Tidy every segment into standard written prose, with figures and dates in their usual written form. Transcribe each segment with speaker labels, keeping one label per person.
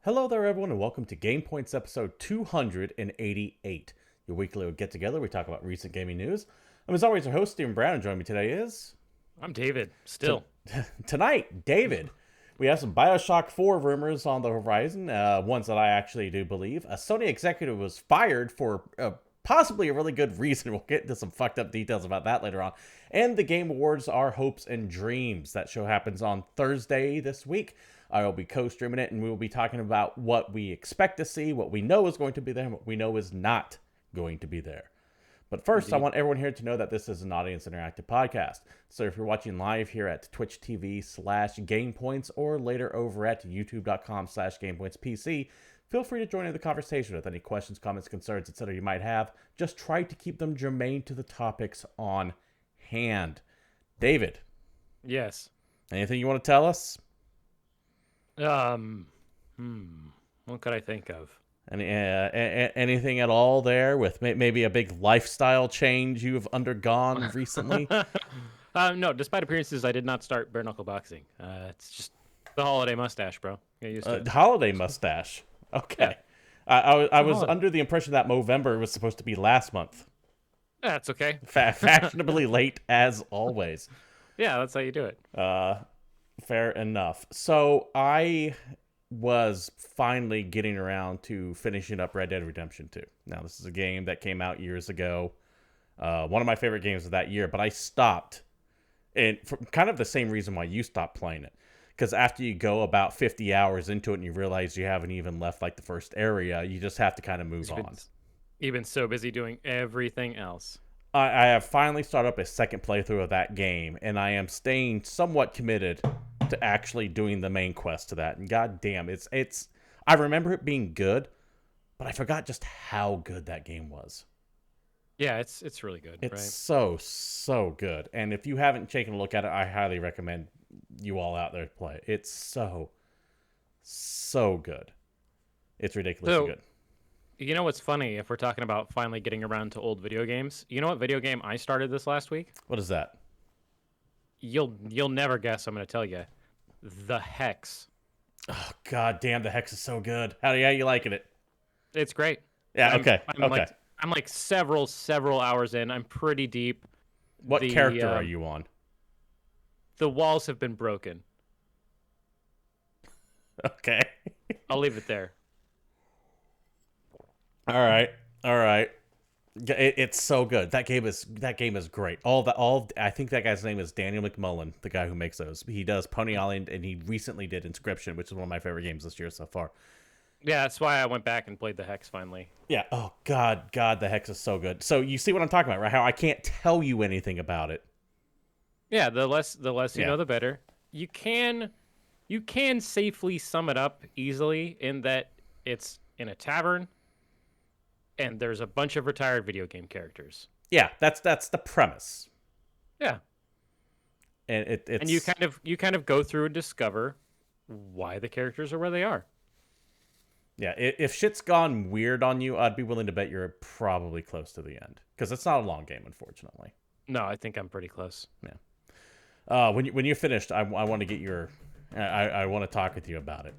Speaker 1: Hello there, everyone, and welcome to GamePoints episode 288. Your weekly get-together. We talk about recent gaming news. I'm, as always, your host, Stephen Brown, and joining me today is...
Speaker 2: I'm David, still.
Speaker 1: Tonight, David. We have some Bioshock 4 rumors on the horizon, ones that I actually do believe. A Sony executive was fired for possibly a really good reason. We'll get into some fucked up details about that later on. And the Game Awards are Hopes and Dreams. That show happens on Thursday this week. I will be co-streaming it, and we will be talking about what we expect to see, what we know is going to be there, and what we know is not going to be there. But first, I want everyone here to know that this is an audience interactive podcast. So if you're watching live here at Twitch TV/GamePoints or later over at YouTube.com/GamePointsPC, feel free to join in the conversation with any questions, comments, concerns, etc. you might have. Just try to keep them germane to the topics on hand. David.
Speaker 2: Yes.
Speaker 1: Anything you want to tell us?
Speaker 2: What could I think of?
Speaker 1: Anything at all there with maybe a big lifestyle change you've undergone recently?
Speaker 2: No, despite appearances, I did not start bare knuckle boxing. It's just the holiday mustache, bro. Get used to it.
Speaker 1: Holiday mustache. Okay.
Speaker 2: Yeah.
Speaker 1: I was under the impression that Movember was supposed to be last month.
Speaker 2: That's okay.
Speaker 1: Fashionably late as always.
Speaker 2: Yeah, that's how you do it.
Speaker 1: Fair enough. So I was finally getting around to finishing up Red Dead Redemption 2. Now, this is a game that came out years ago. One of my favorite games of that year, but I stopped. And for kind of the same reason why you stopped playing it. Because after you go about 50 hours into it and you realize you haven't even left like the first area, you just have to kind of move on.
Speaker 2: You've been so busy doing everything else.
Speaker 1: I have finally started up a second playthrough of that game, and I am staying somewhat committed to actually doing the main quest to that. And goddamn, it's I remember it being good, but I forgot just how good that game was.
Speaker 2: Yeah, it's really good.
Speaker 1: It's
Speaker 2: right?
Speaker 1: so good. And if you haven't taken a look at it, I highly recommend you all out there to play it. It's so good. It's ridiculously good.
Speaker 2: You know what's funny, if we're talking about finally getting around to old video games? You know what video game I started this last week?
Speaker 1: What is that?
Speaker 2: You'll never guess. I'm going to tell you. The Hex.
Speaker 1: Oh god damn, the Hex is so good. How you liking it?
Speaker 2: It's great.
Speaker 1: Yeah, okay.
Speaker 2: I'm like several hours in. I'm pretty deep.
Speaker 1: What character are you on?
Speaker 2: The walls have been broken.
Speaker 1: Okay.
Speaker 2: I'll leave it there.
Speaker 1: All right. It's so good. That game is great. I think that guy's name is Daniel McMullen, the guy who makes those. He does Pony Island, and he recently did Inscription, which is one of my favorite games this year so far.
Speaker 2: Yeah, that's why I went back and played the Hex finally.
Speaker 1: Yeah. Oh God, the Hex is so good. So you see what I'm talking about, right? How I can't tell you anything about it.
Speaker 2: Yeah, the less you know, the better. You can safely sum it up easily in that it's in a tavern. And there's a bunch of retired video game characters.
Speaker 1: Yeah, that's the premise.
Speaker 2: Yeah,
Speaker 1: and it's
Speaker 2: and you kind of go through and discover why the characters are where they are.
Speaker 1: Yeah, if shit's gone weird on you, I'd be willing to bet you're probably close to the end because it's not a long game, unfortunately.
Speaker 2: No, I think I'm pretty close.
Speaker 1: Yeah. When you're finished, I want to get your. I want to talk with you about it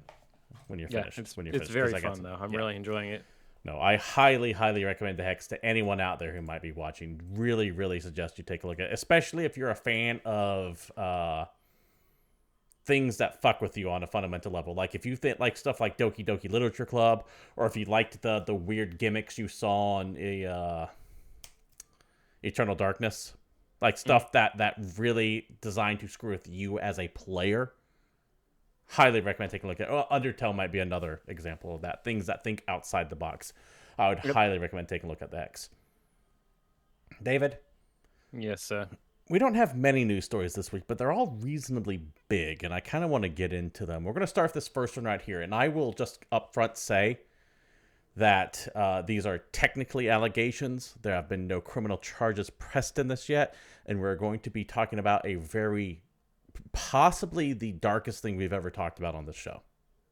Speaker 1: when you're finished.
Speaker 2: It's very fun though. I'm really enjoying it.
Speaker 1: No, I highly recommend the Hex to anyone out there who might be watching. Really suggest you take a look at it, especially if you're a fan of things that fuck with you on a fundamental level. Like if you think like stuff like Doki Doki Literature Club, or if you liked the weird gimmicks you saw on Eternal Darkness, like stuff that really designed to screw with you as a player. Highly recommend taking a look at it. Well, Undertale might be another example of that. Things that think outside the box. I would highly recommend taking a look at the Hex. David?
Speaker 2: Yes, sir.
Speaker 1: We don't have many news stories this week, but they're all reasonably big, and I kind of want to get into them. We're going to start with this first one right here, and I will just upfront say that these are technically allegations. There have been no criminal charges pressed in this yet, and we're going to be talking about a possibly the darkest thing we've ever talked about on this show.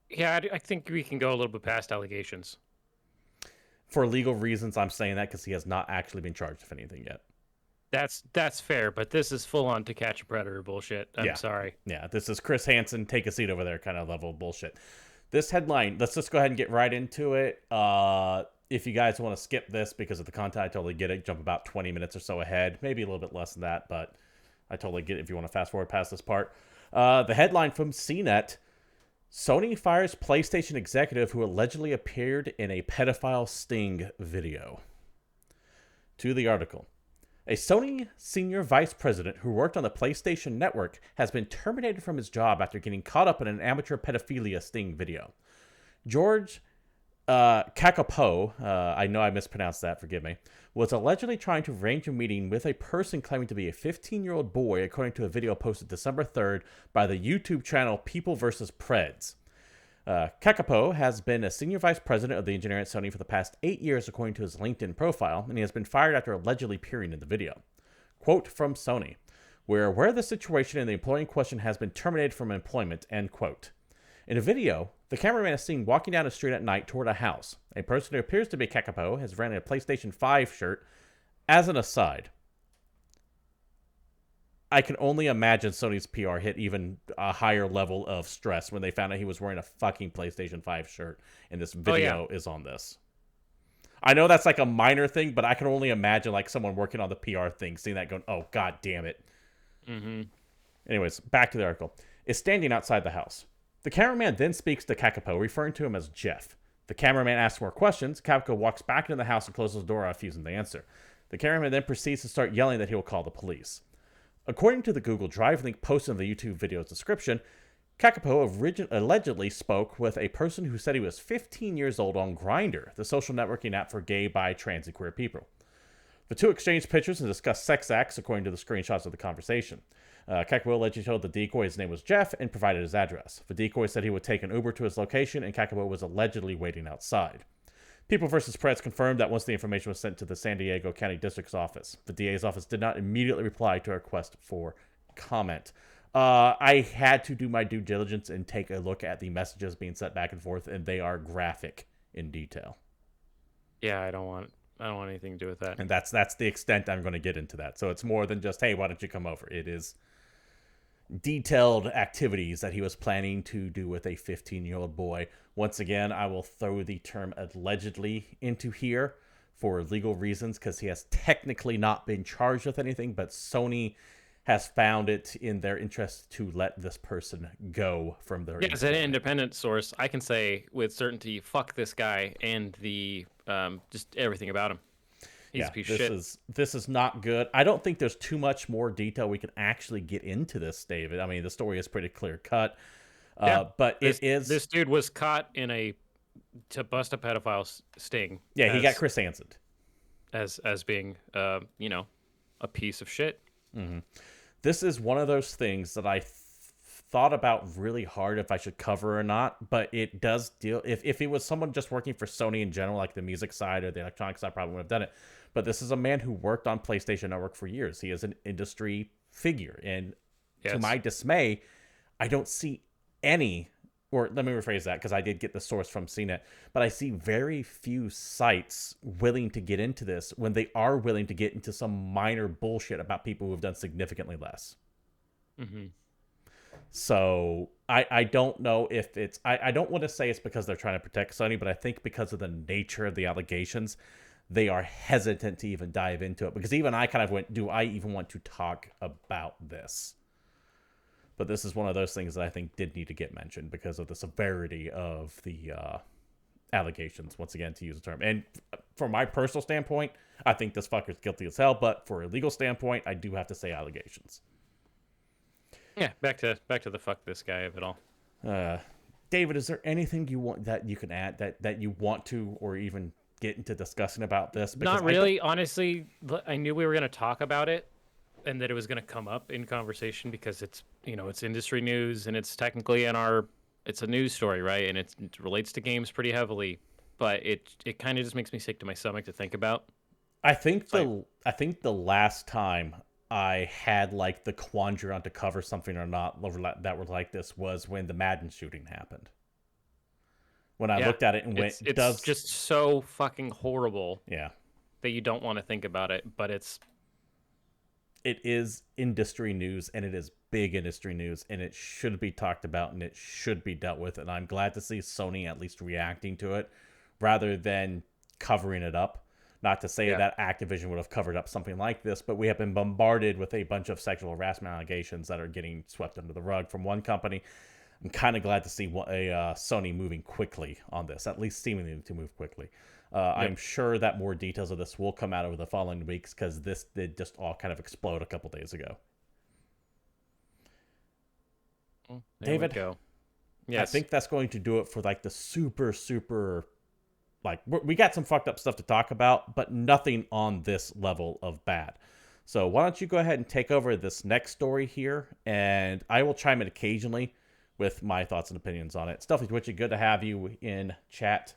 Speaker 2: Yeah, I think we can go a little bit past allegations.
Speaker 1: For legal reasons, I'm saying that because he has not actually been charged with anything yet.
Speaker 2: That's fair, but this is full on To Catch a Predator bullshit. I'm sorry.
Speaker 1: Yeah, this is Chris Hansen, take a seat over there kind of level bullshit. This headline, let's just go ahead and get right into it. If you guys want to skip this because of the content, I totally get it. Jump about 20 minutes or so ahead, maybe a little bit less than that, but I totally get it if you want to fast forward past this part. The headline from CNET: Sony fires PlayStation executive who allegedly appeared in a pedophile sting video. To the article. A Sony senior vice president who worked on the PlayStation Network has been terminated from his job after getting caught up in an amateur pedophilia sting video. George Kakapo, I know I mispronounced that, forgive me, was allegedly trying to arrange a meeting with a person claiming to be a 15-year-old boy, according to a video posted December 3rd by the YouTube channel People vs. Preds. Kakapo has been a senior vice president of the engineering at Sony for the past 8 years, according to his LinkedIn profile, and he has been fired after allegedly appearing in the video. Quote from Sony: "We're aware of the situation and the employee in question has been terminated from employment," end quote. In a video, the cameraman is seen walking down a street at night toward a house. A person who appears to be Kakapo has wearing a PlayStation 5 shirt. As an aside, I can only imagine Sony's PR hit even a higher level of stress when they found out he was wearing a fucking PlayStation 5 shirt and this video is on this. I know that's like a minor thing, but I can only imagine like someone working on the PR thing seeing that going, oh, god damn it.
Speaker 2: Mm-hmm.
Speaker 1: Anyways, back to the article. Is standing outside the house. The cameraman then speaks to Kakapo, referring to him as Jeff. The cameraman asks more questions. Kakapo walks back into the house and closes the door, refusing to answer. The cameraman then proceeds to start yelling that he will call the police. According to the Google Drive link posted in the YouTube video's description, Kakapo allegedly spoke with a person who said he was 15 years old on Grindr, the social networking app for gay, bi, trans, and queer people. The two exchanged pictures and discussed sex acts, according to the screenshots of the conversation. Kakapo allegedly told the decoy his name was Jeff and provided his address. The decoy said he would take an Uber to his location, and Kakapo was allegedly waiting outside. People vs. Press confirmed that once the information was sent to the San Diego County District's office, the DA's office did not immediately reply to a request for comment. I had to do my due diligence and take a look at the messages being sent back and forth, and they are graphic in detail.
Speaker 2: Yeah, I don't want anything to do with that.
Speaker 1: And that's the extent I'm going to get into that. So it's more than just, hey, why don't you come over? It is detailed activities that he was planning to do with a 15-year-old boy. Once again, I will throw the term allegedly into here for legal reasons because he has technically not been charged with anything, but Sony has found it in their interest to let this person go from their...
Speaker 2: Yeah, as an independent source, I can say with certainty, fuck this guy and the just everything about him. He's a piece of shit.
Speaker 1: This is not good. I don't think there's too much more detail we can actually get into this, David. I mean, the story is pretty clear cut. But this
Speaker 2: dude was caught to bust a pedophile sting.
Speaker 1: Yeah, he got Chris Hansen
Speaker 2: as being a piece of shit.
Speaker 1: Mm-hmm. This is one of those things that I thought about really hard if I should cover or not, but it does deal... If it was someone just working for Sony in general, like the music side or the electronic side, I probably would have done it. But this is a man who worked on PlayStation Network for years. He is an industry figure. And to my dismay, I don't see any... Or let me rephrase that, because I did get the source from CNET. But I see very few sites willing to get into this when they are willing to get into some minor bullshit about people who have done significantly less.
Speaker 2: Mm-hmm.
Speaker 1: So I don't know if it's... I don't want to say it's because they're trying to protect Sony, but I think because of the nature of the allegations, they are hesitant to even dive into it. Because even I kind of went, do I even want to talk about this? But this is one of those things that I think did need to get mentioned because of the severity of the allegations, once again, to use the term. And from my personal standpoint, I think this fucker's guilty as hell. But for a legal standpoint, I do have to say allegations.
Speaker 2: Yeah, back to the fuck this guy of it all.
Speaker 1: David, is there anything you want that you can add that you want to or even get into discussing about this?
Speaker 2: Because not really. Honestly, I knew we were going to talk about it and that it was going to come up in conversation because it's, it's industry news and it's technically it's a news story, right? And it relates to games pretty heavily, but it kind of just makes me sick to my stomach to think about.
Speaker 1: I think the last time I had like the quandary on to cover something or not that was like this was when the Madden shooting happened. When I looked at it and went,
Speaker 2: it's just so fucking horrible.
Speaker 1: Yeah.
Speaker 2: That you don't want to think about it, but it's
Speaker 1: it is industry news, and it is big industry news, and it should be talked about, and it should be dealt with. And I'm glad to see Sony at least reacting to it rather than covering it up. Not to say that Activision would have covered up something like this, but we have been bombarded with a bunch of sexual harassment allegations that are getting swept under the rug from one company. I'm kind of glad to see Sony moving quickly on this, at least seemingly to move quickly. I'm sure that more details of this will come out over the following weeks, because this did just all kind of explode a couple days ago. David,
Speaker 2: yes.
Speaker 1: I think that's going to do it for like the super, like, we got some fucked up stuff to talk about, but nothing on this level of bad. So why don't you go ahead and take over this next story here, and I will chime in occasionally with my thoughts and opinions on it. Stealthy Twitchy, good to have you in chat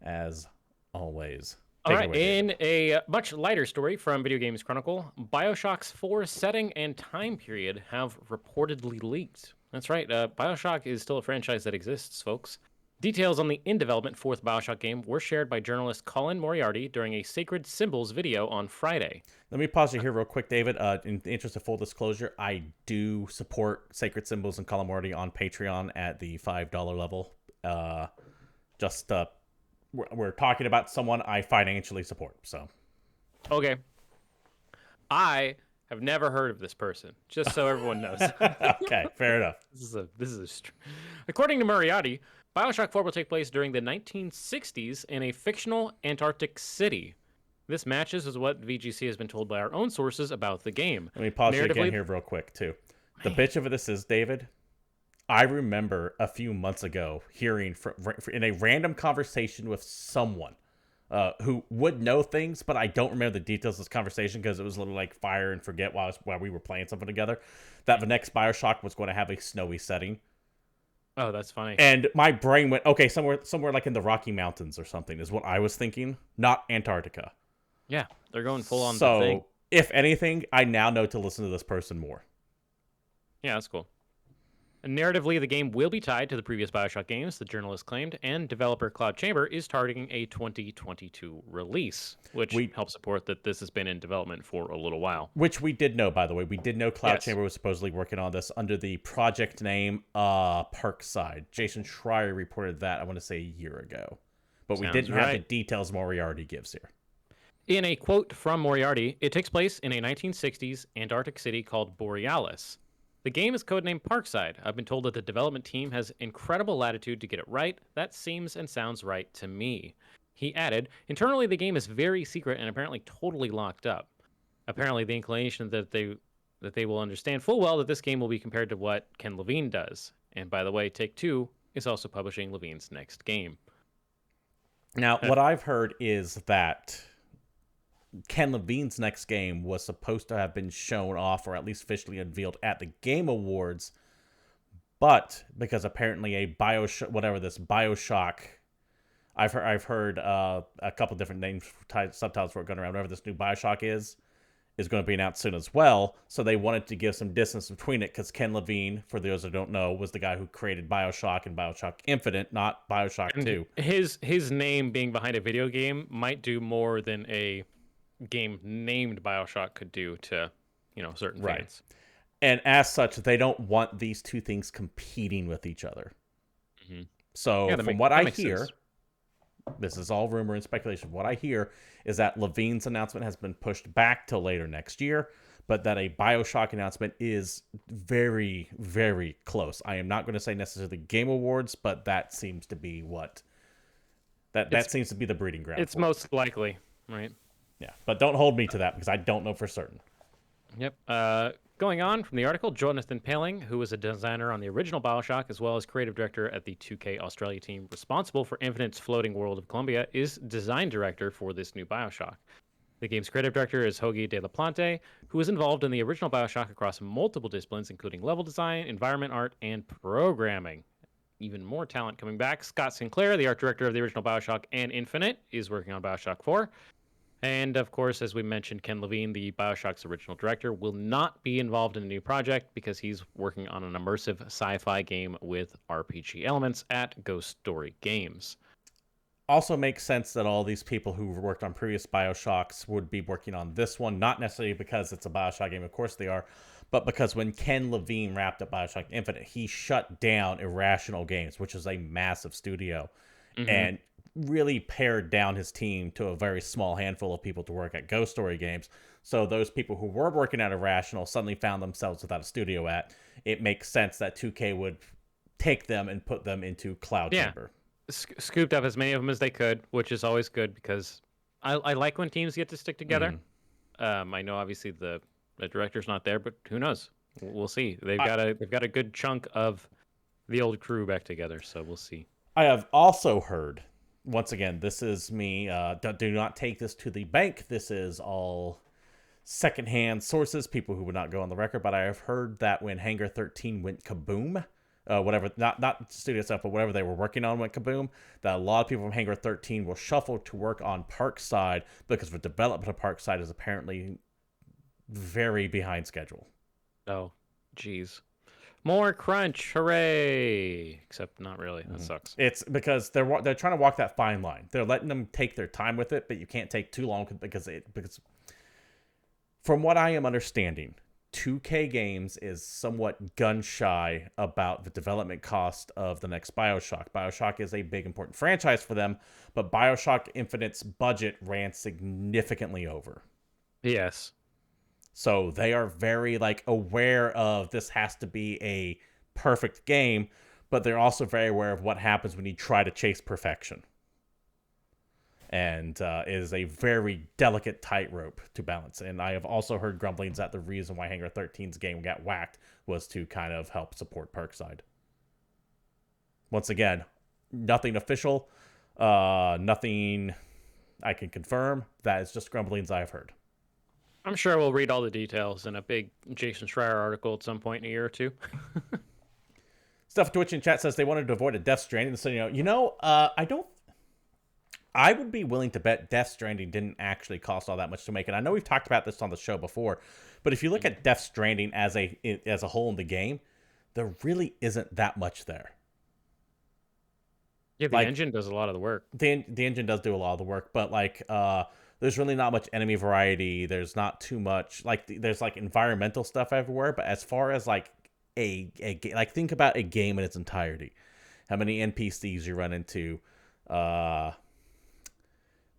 Speaker 1: as always.
Speaker 2: All right, in a much lighter story from Video Games Chronicle, Bioshock's 4 setting and time period have reportedly leaked. That's right, Bioshock is still a franchise that exists, folks. Details on the in-development 4th Bioshock game were shared by journalist Colin Moriarty during a Sacred Symbols video on Friday.
Speaker 1: Let me pause you here real quick, David. In the interest of full disclosure, I do support Sacred Symbols and Colin Moriarty on Patreon at the $5 level. We're talking about someone I financially support, so.
Speaker 2: Okay. I have never heard of this person, just so everyone knows.
Speaker 1: Okay, fair enough.
Speaker 2: According to Moriarty, Bioshock 4 will take place during the 1960s in a fictional Antarctic city. This matches with what VGC has been told by our own sources about the game.
Speaker 1: Let me pause you again here real quick, too. The bitch of this is, David, I remember a few months ago hearing in a random conversation with someone who would know things, but I don't remember the details of this conversation because it was a little like fire and forget while we were playing something together, that the next Bioshock was going to have a snowy setting.
Speaker 2: Oh, that's funny.
Speaker 1: And my brain went, okay, somewhere like in the Rocky Mountains or something is what I was thinking, not Antarctica.
Speaker 2: Yeah, they're going full on.
Speaker 1: So,
Speaker 2: the thing.
Speaker 1: If anything, I now know to listen to this person more.
Speaker 2: Yeah, that's cool. And narratively, the game will be tied to the previous Bioshock games, the journalist claimed, and developer Cloud Chamber is targeting a 2022 release, which helps support that this has been in development for a little while.
Speaker 1: Which we did know, by the way. We did know Cloud Chamber was supposedly working on this under the project name Parkside. Jason Schreier reported that, I want to say, a year ago. But we didn't have the details Moriarty gives here.
Speaker 2: In a quote from Moriarty, it takes place in a 1960s Antarctic city called Borealis. The game is codenamed Parkside. I've been told that the development team has incredible latitude to get it right. That seems and sounds right to me. He added, internally the game is very secret and apparently totally locked up. Apparently the inclination that they will understand full well that this game will be compared to what Ken Levine does. And by the way, Take-Two is also publishing Levine's next game.
Speaker 1: Now, what I've heard is that Ken Levine's next game was supposed to have been shown off or at least officially unveiled at the Game Awards, but because apparently a Bioshock, I've heard a couple different names, subtitles for it going around. Whatever this new Bioshock is going to be announced soon as well. So they wanted to give some distance between it because Ken Levine, for those who don't know, was the guy who created Bioshock and Bioshock Infinite, not Bioshock 2.
Speaker 2: His name being behind a video game might do more than a game named Bioshock could do to, certain fans.
Speaker 1: And as such, they don't want these two things competing with each other. Mm-hmm. So from what I hear, this is all rumor and speculation. What I hear is that Levine's announcement has been pushed back till later next year, but that a Bioshock announcement is very, very close. I am not going to say necessarily Game Awards, but that seems to be that seems to be the breeding ground.
Speaker 2: It's most likely, right?
Speaker 1: Yeah, but don't hold me to that because I don't know for certain.
Speaker 2: Yep. Going on from the article, Jonathan Paling, who was a designer on the original Bioshock, as well as creative director at the 2K Australia team responsible for Infinite's floating world of Columbia, is design director for this new Bioshock. The game's creative director is Hoagie De La Plante, who was involved in the original Bioshock across multiple disciplines, including level design, environment art, and programming. Even more talent coming back. Scott Sinclair, the art director of the original Bioshock and Infinite, is working on Bioshock 4. And, of course, as we mentioned, Ken Levine, the Bioshock's original director, will not be involved in a new project because he's working on an immersive sci-fi game with RPG elements at Ghost Story Games.
Speaker 1: also makes sense that all these people who worked on previous Bioshocks would be working on this one, not necessarily because it's a Bioshock game, of course they are, but because when Ken Levine wrapped up Bioshock Infinite, he shut down Irrational Games, which is a massive studio, and really pared down his team to a very small handful of people to work at Ghost Story Games. So those people who were working at Irrational suddenly found themselves without a studio at. It makes sense that 2K would take them and put them into Cloud Chamber.
Speaker 2: Scooped up as many of them as they could, which is always good because I like when teams get to stick together. I know obviously the director's not there, but who knows? We'll see. They've got a good chunk of the old crew back together, so we'll see.
Speaker 1: I have also heard, once again, this is me. Do not take this to the bank. This is all secondhand sources, people who would not go on the record. But I have heard that when Hangar 13 went kaboom, whatever, not studio stuff, but whatever they were working on went kaboom, that a lot of people from Hangar 13 will shuffle to work on Parkside because the development of Parkside is apparently very behind schedule.
Speaker 2: Oh, geez. More crunch, hooray! Except not really. That sucks.
Speaker 1: It's because they're trying to walk that fine line. They're letting them take their time with it, but you can't take too long because from what I am understanding, 2K Games is somewhat gun shy about the development cost of the next Bioshock. Bioshock is a big important franchise for them, but Bioshock Infinite's budget ran significantly over.
Speaker 2: Yes.
Speaker 1: So they are very aware of this has to be a perfect game, but they're also very aware of what happens when you try to chase perfection. And it is a very delicate tightrope to balance. And I have also heard grumblings that the reason why Hangar 13's game got whacked was to kind of help support Parkside. Once again, nothing official, nothing I can confirm. That is just grumblings I've heard.
Speaker 2: I'm sure we'll read all the details in a big Jason Schreier article at some point in a year or two.
Speaker 1: Stuff Twitch in chat says they wanted to avoid a Death Stranding. So, I would be willing to bet Death Stranding didn't actually cost all that much to make. And I know we've talked about this on the show before, but if you look at Death Stranding as a whole in the game, there really isn't that much there.
Speaker 2: Yeah, the engine does a lot of the work.
Speaker 1: The engine does do a lot of the work, but there's really not much enemy variety. There's not too much there's environmental stuff everywhere. But as far as think about a game in its entirety, how many NPCs you run into,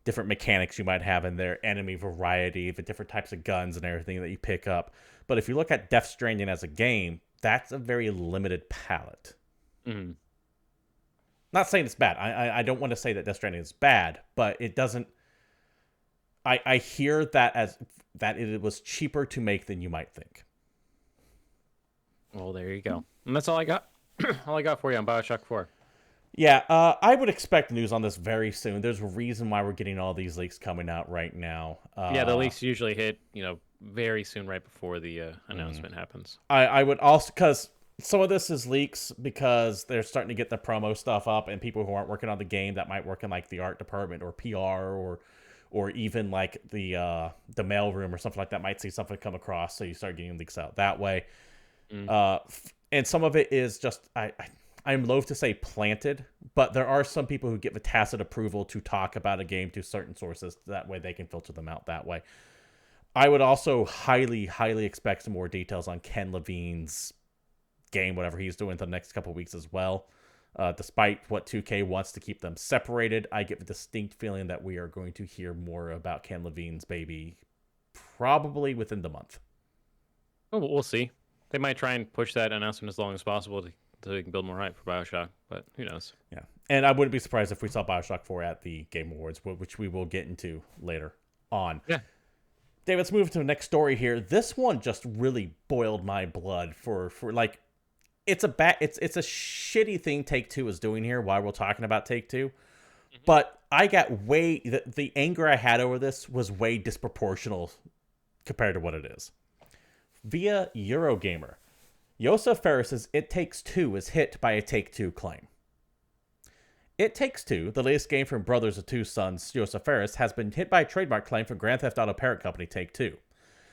Speaker 1: different mechanics you might have in there, enemy variety, the different types of guns and everything that you pick up. But if you look at Death Stranding as a game, that's a very limited palette.
Speaker 2: Mm-hmm.
Speaker 1: Not saying it's bad. I don't want to say that Death Stranding is bad, but it doesn't. I hear that it was cheaper to make than you might think.
Speaker 2: Well, there you go. And that's all I got. All I got for you on Bioshock 4.
Speaker 1: Yeah, I would expect news on this very soon. There's a reason why we're getting all these leaks coming out right now.
Speaker 2: The leaks usually hit, very soon, right before the announcement happens.
Speaker 1: I would also, because some of this is leaks because they're starting to get the promo stuff up, and people who aren't working on the game that might work in the art department or PR or even the mailroom or something like that might see something come across, so you start getting leaks out that way. And some of it is just I'm loath to say planted, but there are some people who give a tacit approval to talk about a game to certain sources. That way they can filter them out that way. I would also highly, highly expect some more details on Ken Levine's game, whatever he's doing the next couple of weeks as well. Despite what 2K wants to keep them separated, I get the distinct feeling that we are going to hear more about Ken Levine's baby probably within the month.
Speaker 2: Oh, we'll see. They might try and push that announcement as long as possible so they can build more hype for Bioshock, but who knows?
Speaker 1: Yeah, and I wouldn't be surprised if we saw Bioshock 4 at the Game Awards, which we will get into later on.
Speaker 2: Yeah.
Speaker 1: Dave, let's move to the next story here. This one just really boiled my blood for it's a shitty thing Take-Two is doing here while we're talking about Take-Two. But I got the anger I had over this was way disproportional compared to what it is. Via Eurogamer, Josef Ferris's It Takes Two is hit by a Take-Two claim. It Takes Two, the latest game from brothers of two sons, Josef Ferris, has been hit by a trademark claim from Grand Theft Auto parent company Take-Two.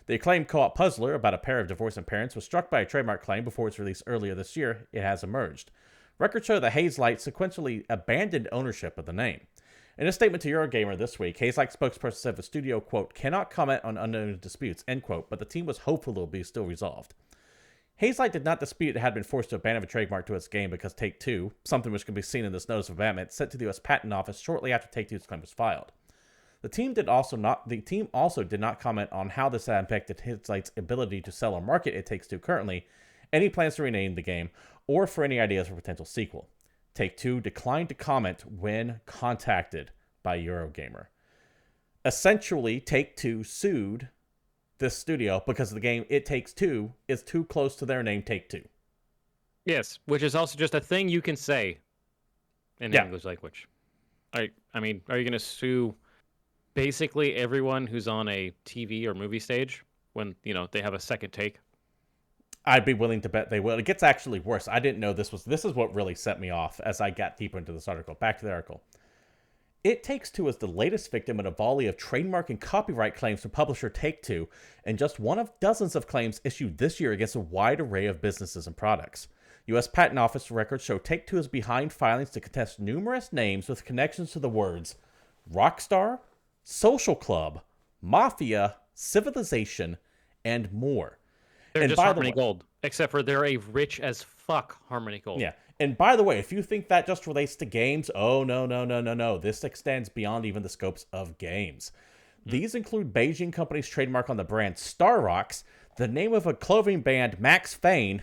Speaker 1: The acclaimed co-op puzzler about a pair of divorcing parents was struck by a trademark claim before its release earlier this year. It has emerged. Records show that Hazelight sequentially abandoned ownership of the name. In a statement to Eurogamer this week, Hazelight spokesperson said the studio, quote, cannot comment on unknown disputes, end quote, but the team was hopeful it will be still resolved. Hazelight did not dispute it had been forced to abandon a trademark to its game because Take-Two, something which can be seen in this notice of abandonment, sent to the U.S. Patent Office shortly after Take-Two's claim was filed. The team also did not comment on how this had impacted Hazelight's ability to sell or market It Takes-Two currently, any plans to rename the game, or for any ideas for a potential sequel. Take-Two declined to comment when contacted by Eurogamer. Essentially, Take-Two sued this studio because the game It Takes-Two is too close to their name Take-Two.
Speaker 2: Yes, which is also just a thing you can say in the English language. I mean, are you going to sue basically everyone who's on a TV or movie stage when, they have a second take?
Speaker 1: I'd be willing to bet they will. It gets actually worse. I didn't know this is what really set me off as I got deeper into this article. Back to the article. It Takes-Two is the latest victim in a volley of trademark and copyright claims from publisher Take-Two, and just one of dozens of claims issued this year against a wide array of businesses and products. U.S. Patent Office records show Take-Two is behind filings to contest numerous names with connections to the words Rockstar, Social Club, Mafia, Civilization, and more.
Speaker 2: They're just Harmony Gold, except for they're a rich as fuck Harmony Gold.
Speaker 1: Yeah. And by the way, if you think that just relates to games, oh, no. This extends beyond even the scopes of games. These include Beijing Company's trademark on the brand Star Rocks, the name of a clothing band, Max Fane.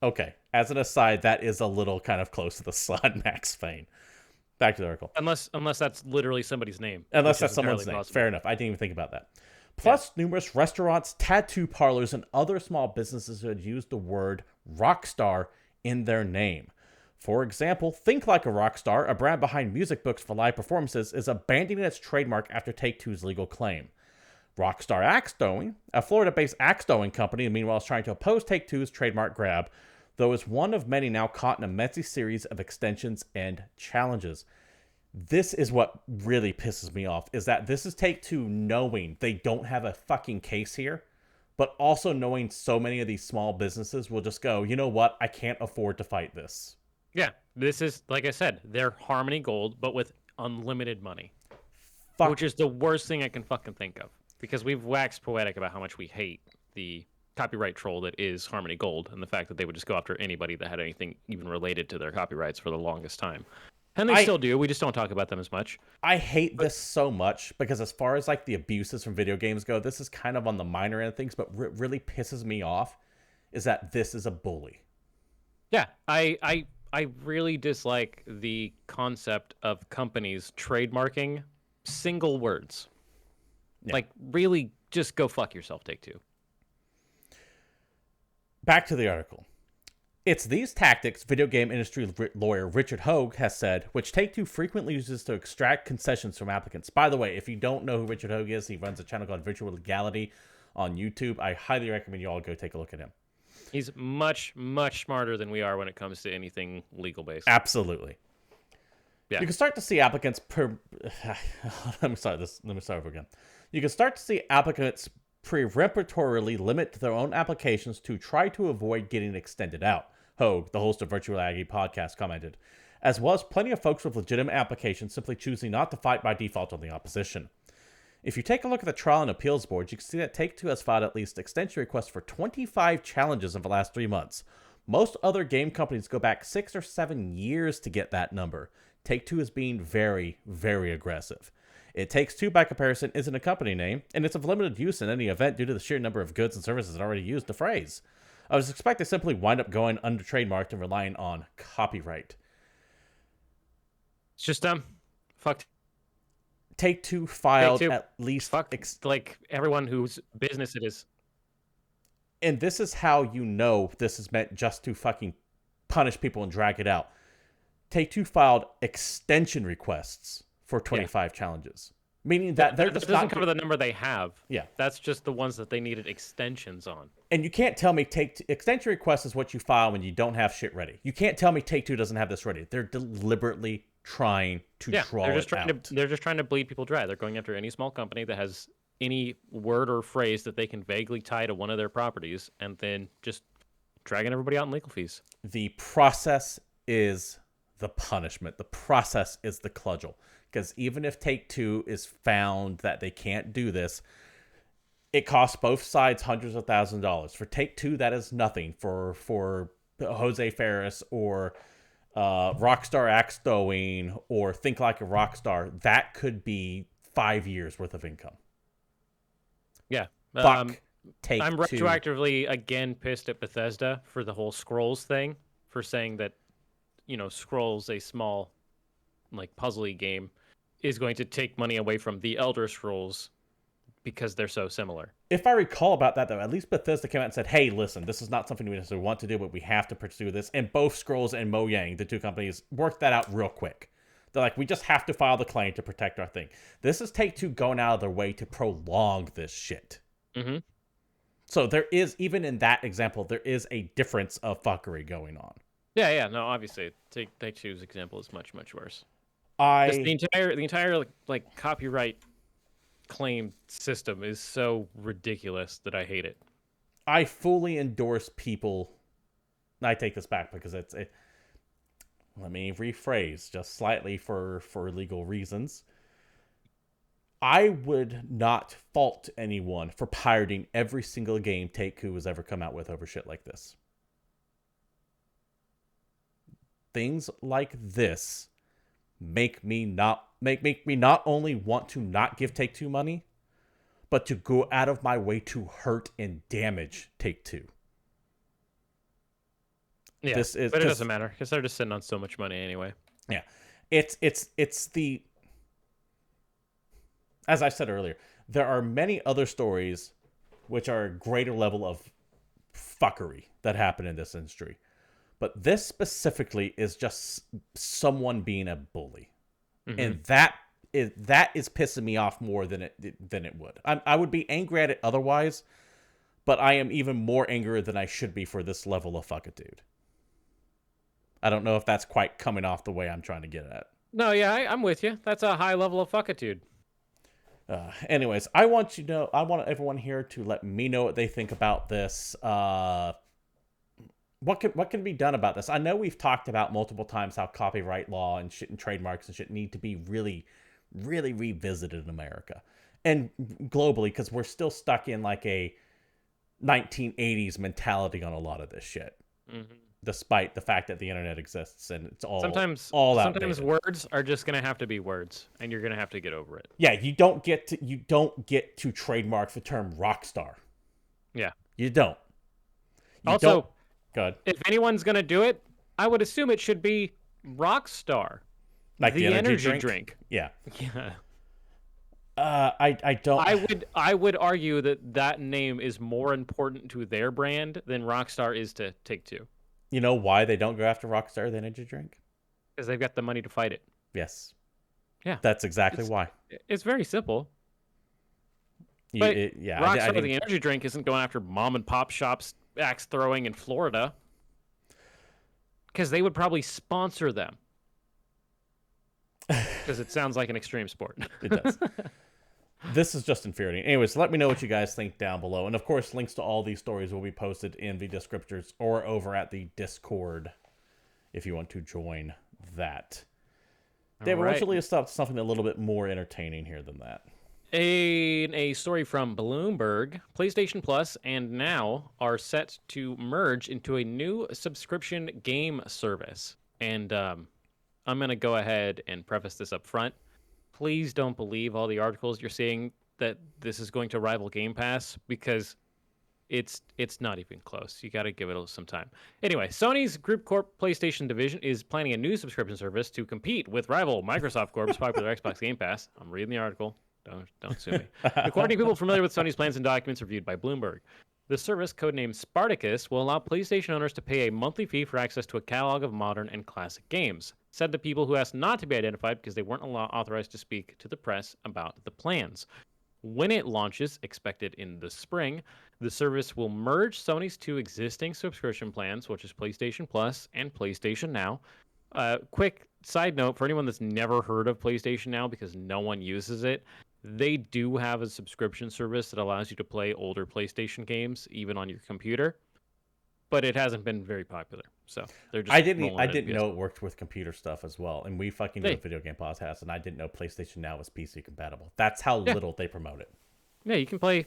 Speaker 1: Okay, as an aside, that is a little kind of close to the sun, Max Fane. Back to the article.
Speaker 2: Unless that's literally somebody's name.
Speaker 1: Unless that's someone's name. Fair enough. I didn't even think about that. Plus, numerous restaurants, tattoo parlors, and other small businesses had used the word Rockstar in their name. For example, Think Like a Rockstar, a brand behind music books for live performances, is abandoning its trademark after Take-Two's legal claim. Rockstar Axe Throwing, a Florida-based axe throwing company, meanwhile is trying to oppose Take-Two's trademark grab, though is one of many now caught in a messy series of extensions and challenges. This is what really pisses me off, is that this is Take-Two knowing they don't have a fucking case here, but also knowing so many of these small businesses will just go, you know what, I can't afford to fight this.
Speaker 2: Yeah, this is, like I said, they're Harmony Gold, but with unlimited money. Which is the worst thing I can fucking think of. Because we've waxed poetic about how much we hate the copyright troll that is Harmony Gold, and the fact that they would just go after anybody that had anything even related to their copyrights for the longest time. And they still do. We just don't talk about them as much.
Speaker 1: I hate this so much because as far as like the abuses from video games go, this is kind of on the minor end of things, but what really pisses me off is that this is a bully.
Speaker 2: Yeah, I really dislike the concept of companies trademarking single words. Yeah. Like, really, just go fuck yourself, Take-Two.
Speaker 1: Back to the article. It's these tactics, video game industry lawyer Richard Hogue has said, which Take-Two frequently uses to extract concessions from applicants. By the way, if you don't know who Richard Hogue is, he runs a channel called Virtual Legality on YouTube. I highly recommend you all go take a look at him.
Speaker 2: He's much, much smarter than we are when it comes to anything legal-based.
Speaker 1: Absolutely. Yeah. You can start to see applicants Let me start over again. You can start to see applicants peremptorily limit their own applications to try to avoid getting extended out, Hogue, the host of Virtual Legality podcast, commented, as well as plenty of folks with legitimate applications simply choosing not to fight by default on the opposition. If you take a look at the trial and appeals boards, you can see that Take-Two has filed at least extension requests for 25 challenges in the last 3 months. Most other game companies go back 6 or 7 years to get that number. Take-Two is being very, very aggressive. It Takes-Two, by comparison, isn't a company name, and it's of limited use in any event due to the sheer number of goods and services that already use the phrase. I was expect to simply wind up going under trademarked and relying on copyright.
Speaker 2: It's just fucked.
Speaker 1: Take-Two filed at least...
Speaker 2: like everyone whose business it is.
Speaker 1: And this is how you know this is meant just to fucking punish people and drag it out. Take-Two filed extension requests for 25 challenges. Meaning that they're just
Speaker 2: doesn't cover the number they have.
Speaker 1: Yeah.
Speaker 2: That's just the ones that they needed extensions on.
Speaker 1: And you can't tell me extension request is what you file when you don't have shit ready. You can't tell me Take-Two doesn't have this ready. They're deliberately trying to draw it out.
Speaker 2: They're just trying to bleed people dry. They're going after any small company that has any word or phrase that they can vaguely tie to one of their properties and then just dragging everybody out in legal fees.
Speaker 1: The process is the punishment. The process is the cudgel. Because even if Take-Two is found that they can't do this, it costs both sides hundreds of thousands of dollars. For Take-Two, that is nothing. For Jose Ferris or Rockstar Axe Throwing or Think Like a Rockstar, that could be 5 years worth of income.
Speaker 2: Yeah.
Speaker 1: Fuck Take-Two.
Speaker 2: I'm retroactively again pissed at Bethesda for the whole Scrolls thing, for saying that, Scrolls, a small, puzzly game, is going to take money away from the Elder Scrolls because they're so similar.
Speaker 1: If I recall about that, though, at least Bethesda came out and said, hey, listen, this is not something we necessarily want to do, but we have to pursue this. And both Scrolls and Mojang, the two companies, worked that out real quick. They're like, we just have to file the claim to protect our thing. This is Take-Two going out of their way to prolong this shit.
Speaker 2: Mm-hmm.
Speaker 1: So there is, even in that example, there is a difference of fuckery going on.
Speaker 2: Yeah, no, obviously, Take-Two's example is much, much worse. The entire copyright claim system is so ridiculous that I hate it.
Speaker 1: I fully endorse people. I take this back because let me rephrase just slightly for legal reasons. I would not fault anyone for pirating every single game Take-Two has ever come out with over shit like this. Things like this make me not only want to not give Take-Two money, but to go out of my way to hurt and damage Take-Two.
Speaker 2: Yeah, but it doesn't matter because they're just sitting on so much money anyway.
Speaker 1: Yeah, it's the, as I said earlier, there are many other stories which are a greater level of fuckery that happen in this industry. But this specifically is just someone being a bully. Mm-hmm. And that is pissing me off more than it would. I would be angry at it otherwise, but I am even more angry than I should be for this level of fuckitude. I don't know if that's quite coming off the way I'm trying to get at.
Speaker 2: No, yeah, I'm with you. That's a high level of fuckitude.
Speaker 1: Anyways, I want everyone here to let me know what they think about this. What can be done about this? I know we've talked about multiple times how copyright law and shit and trademarks and shit need to be really, really revisited in America and globally, because we're still stuck in like a 1980s mentality on a lot of this shit. Mm-hmm. Despite the fact that the internet exists and it's all
Speaker 2: sometimes
Speaker 1: outdated.
Speaker 2: Words are just gonna have to be words, and you're gonna have to get over it.
Speaker 1: Yeah, you don't get to trademark the term Rockstar.
Speaker 2: Yeah,
Speaker 1: you don't.
Speaker 2: Also,
Speaker 1: good.
Speaker 2: If anyone's gonna do it, I would assume it should be Rockstar,
Speaker 1: like the energy drink. Yeah.
Speaker 2: Yeah.
Speaker 1: I don't.
Speaker 2: I would argue that name is more important to their brand than Rockstar is to Take-Two.
Speaker 1: You know why they don't go after Rockstar, the energy drink?
Speaker 2: Because they've got the money to fight it.
Speaker 1: Yes.
Speaker 2: Yeah.
Speaker 1: That's exactly why.
Speaker 2: It's very simple. Rockstar, the energy drink, isn't going after mom and pop shops axe throwing in Florida. Because they would probably sponsor them. Because it sounds like an extreme sport.
Speaker 1: It does. This is just infuriating. Anyways, let me know what you guys think down below. And of course, links to all these stories will be posted in the descriptors or over at the Discord if you want to join that. David, why don't you lead us up to something a little bit more entertaining here than that?
Speaker 2: A story from Bloomberg. PlayStation Plus and Now are set to merge into a new subscription game service. And I'm going to go ahead and preface this up front. Please don't believe all the articles you're seeing that this is going to rival Game Pass, because it's not even close. You got to give it some time. Anyway, Sony's Group Corp PlayStation division is planning a new subscription service to compete with rival Microsoft Corp's popular Xbox Game Pass. I'm reading the article. Don't sue me. According to people familiar with Sony's plans and documents reviewed by Bloomberg, the service, codenamed Spartacus, will allow PlayStation owners to pay a monthly fee for access to a catalog of modern and classic games, said the people who asked not to be identified because they weren't authorized to speak to the press about the plans. When it launches, expected in the spring, the service will merge Sony's two existing subscription plans, which is PlayStation Plus and PlayStation Now. Quick side note, for anyone that's never heard of PlayStation Now because no one uses it, they do have a subscription service that allows you to play older PlayStation games, even on your computer. but it hasn't been very popular. So they're just
Speaker 1: I didn't
Speaker 2: rolling
Speaker 1: know it worked with computer stuff as well. And we fucking do a
Speaker 2: Hey,
Speaker 1: video game podcast, and I didn't know PlayStation Now was PC compatible. That's how
Speaker 2: yeah,
Speaker 1: little they promote it.
Speaker 2: yeah, you can play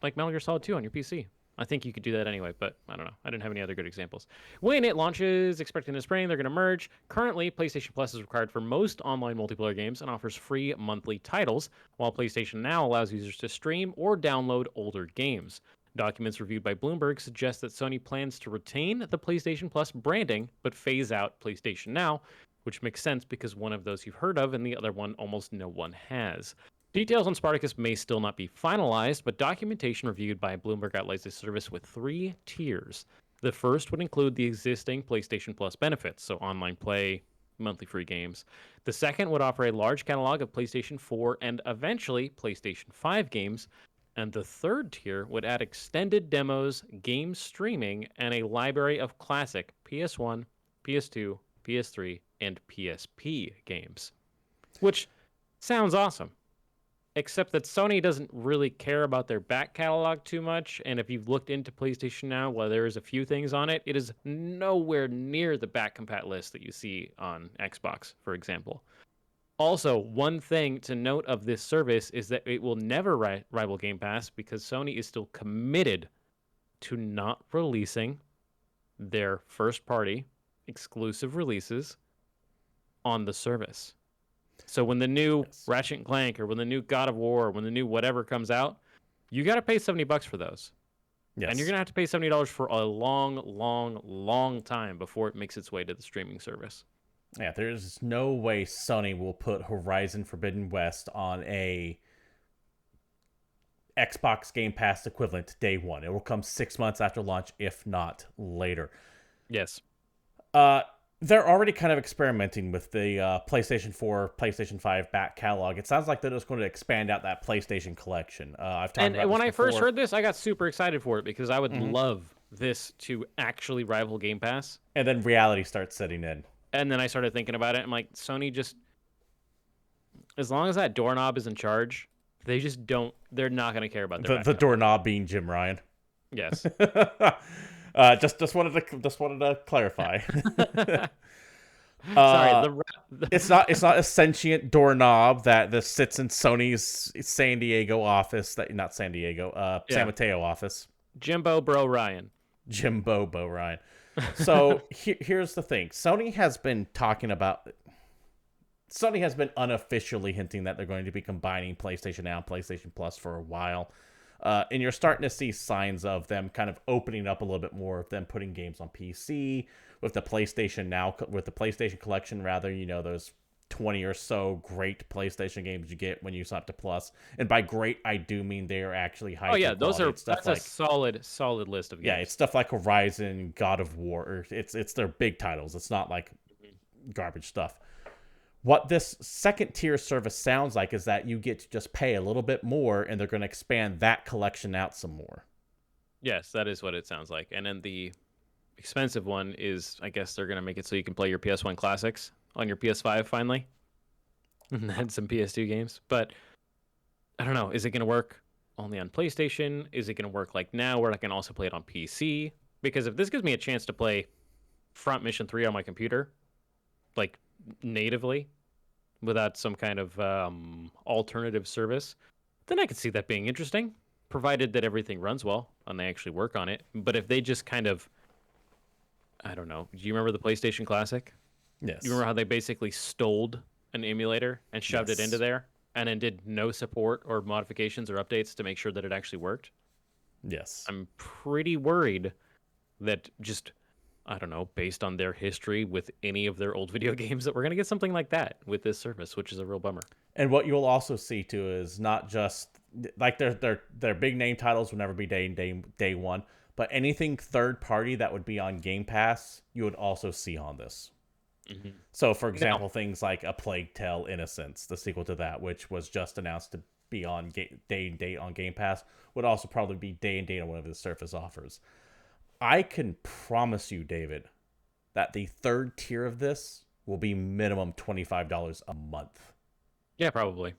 Speaker 2: like Metal Gear Solid 2 on your PC. I think you could do that anyway, but I don't know. I didn't have any other good examples. When it launches, expecting in the spring, they're going to merge. Currently, PlayStation Plus is required for most online multiplayer games and offers free monthly titles, while PlayStation Now allows users to stream or download older games. Documents reviewed by Bloomberg suggest that Sony plans to retain the PlayStation Plus branding, but phase out PlayStation Now, which makes sense because one of those you've heard of and the other one almost no one has. Details on Spartacus may still not be finalized, but documentation reviewed by Bloomberg outlines a service with 3 tiers. The first would include the existing PlayStation Plus benefits, so online play, monthly free games. The second would offer a large catalog of PlayStation 4 and eventually PlayStation 5 games. And the third tier would add extended demos, game streaming, and a library of classic PS1, PS2, PS3, and PSP games. Which sounds awesome. Except that Sony doesn't really care about their back catalog too much, and if you've looked into PlayStation Now, while there is a few things on it, it is nowhere near the back compat list that you see on Xbox, for example. Also, one thing to note of this service is that it will never rival Game Pass because Sony is still committed to not releasing their first-party exclusive releases on the service. So when the new Ratchet and Clank or when the new God of War or when the new whatever comes out, you got to pay $70 for those. Yes. And you're going to have to pay $70 for a long, long, long time before it makes its way to the streaming service.
Speaker 1: Yeah, there's no way Sony will put Horizon Forbidden West on a Xbox Game Pass equivalent day one. It will come 6 months after launch, if not later.
Speaker 2: Yes.
Speaker 1: They're already kind of experimenting with the PlayStation 4, PlayStation 5 back catalog. It sounds like they're just going to expand out that PlayStation collection. I've talked about this
Speaker 2: when I
Speaker 1: before.
Speaker 2: first heard this, I got super excited for it because I would love this to actually rival Game Pass.
Speaker 1: And then reality starts setting in.
Speaker 2: And then I started thinking about it. I'm like, Sony just, as long as that doorknob is in charge, they just don't. They're not going to care about
Speaker 1: the doorknob being Jim Ryan.
Speaker 2: Yes.
Speaker 1: Just wanted to clarify.
Speaker 2: Sorry,
Speaker 1: it's not a sentient doorknob that sits in Sony's San Diego office. San Mateo office.
Speaker 2: Jimbo Bro Ryan.
Speaker 1: Jimbo Bo Ryan. So here's the thing. Sony has been unofficially hinting that they're going to be combining PlayStation Now and PlayStation Plus for a while. And you're starting to see signs of them kind of opening up a little bit more, of them putting games on PC with the PlayStation Now, with the PlayStation Collection, rather, those 20 or so great PlayStation games you get when you sign up to Plus. And by great, I do mean they are actually high.
Speaker 2: Oh yeah, that's
Speaker 1: like,
Speaker 2: a solid list of games.
Speaker 1: Yeah, it's stuff like Horizon, God of War. Or it's their big titles. It's not like garbage stuff. What this second tier service sounds like is that you get to just pay a little bit more, and they're going to expand that collection out some more.
Speaker 2: Yes, that is what it sounds like. And then the expensive one is, I guess they're going to make it so you can play your PS1 classics on your PS5 finally, and then some PS2 games. But I don't know. Is it going to work only on PlayStation? Is it going to work like now where I can also play it on PC? Because if this gives me a chance to play Front Mission 3 on my computer, like natively, without some kind of alternative service, then I could see that being interesting, provided that everything runs well and they actually work on it. But if they just kind of, I don't know, do you remember the PlayStation Classic?
Speaker 1: Yes.
Speaker 2: You remember how they basically stole an emulator and shoved it into there and then did no support or modifications or updates to make sure that it actually worked?
Speaker 1: Yes.
Speaker 2: I'm pretty worried that just, I don't know, based on their history with any of their old video games, that we're going to get something like that with this service, which is a real bummer.
Speaker 1: And what you'll also see too is not just like their big name titles will never be day one, but anything third party that would be on Game Pass, you would also see on this. Mm-hmm. So, for example, things like A Plague Tale: Innocence, the sequel to that, which was just announced to be on day and date on Game Pass, would also probably be day and date on one of the Surface offers. I can promise you, David, that the third tier of this will be minimum $25 a month.
Speaker 2: Yeah, probably.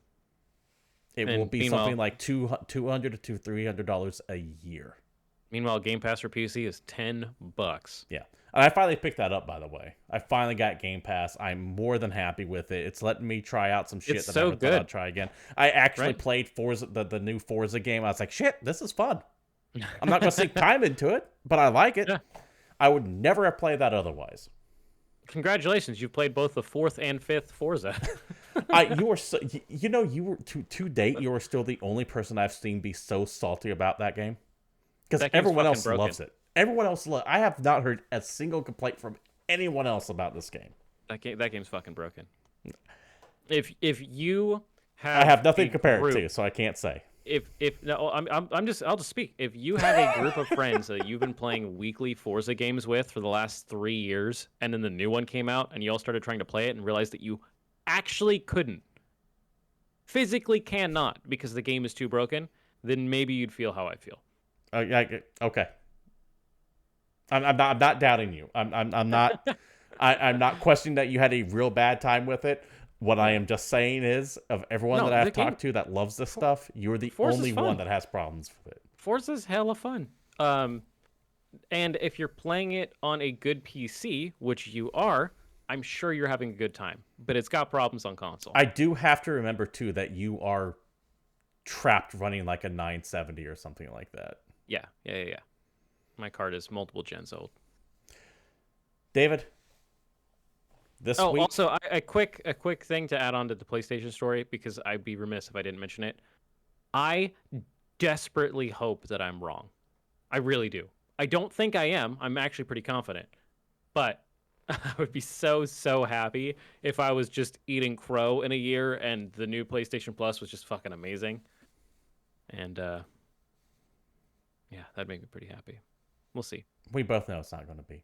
Speaker 1: It will be something like $200 to $300 a year.
Speaker 2: Meanwhile, Game Pass for PC is $10.
Speaker 1: Yeah. And I finally picked that up, by the way. I finally got Game Pass. I'm more than happy with it. It's letting me try out some shit
Speaker 2: It's
Speaker 1: that I
Speaker 2: so
Speaker 1: never thought I'd
Speaker 2: good,
Speaker 1: try again. I actually
Speaker 2: right?
Speaker 1: played Forza, the new Forza game. I was like, shit, this is fun. I'm not going to sink time into it, but I like it.
Speaker 2: Yeah.
Speaker 1: I would never have played that otherwise.
Speaker 2: Congratulations, you've played both the 4th and 5th Forza.
Speaker 1: You were so, you were to date, you were still the only person I've seen be so salty about that game. Because
Speaker 2: That game's
Speaker 1: everyone
Speaker 2: fucking
Speaker 1: else
Speaker 2: broken.
Speaker 1: loves it. Everyone else I have not heard a single complaint from anyone else about this game.
Speaker 2: That game's fucking broken. If you have
Speaker 1: I have nothing
Speaker 2: a
Speaker 1: to compare it
Speaker 2: group,
Speaker 1: to, so I can't say.
Speaker 2: if no, I'll just speak. If you have a group of friends that you've been playing weekly Forza games with for the last 3 years, and then the new one came out, and you all started trying to play it and realized that you actually couldn't, physically cannot, because the game is too broken, then maybe you'd feel how I feel.
Speaker 1: Okay. I'm not doubting you. I'm not I'm not questioning that you had a real bad time with it. What I am just saying is, of everyone
Speaker 2: No,
Speaker 1: that I've
Speaker 2: the game,
Speaker 1: talked to that loves this stuff, you're the
Speaker 2: Forza's
Speaker 1: only one
Speaker 2: fun.
Speaker 1: that has problems with it.
Speaker 2: Forza's hella fun. And if you're playing it on a good PC, which you are, I'm sure you're having a good time. But it's got problems on console.
Speaker 1: I do have to remember too that you are trapped running like a 970 or something like that.
Speaker 2: Yeah. My card is multiple gens old.
Speaker 1: David, this week.
Speaker 2: Also, a quick thing to add on to the PlayStation story, because I'd be remiss if I didn't mention it. I desperately hope that I'm wrong. I really do. I don't think I am. I'm actually pretty confident. But I would be so happy if I was just eating crow in a year and the new PlayStation Plus was just fucking amazing. And yeah, that'd make me pretty happy. We'll see.
Speaker 1: We both know it's not going to be.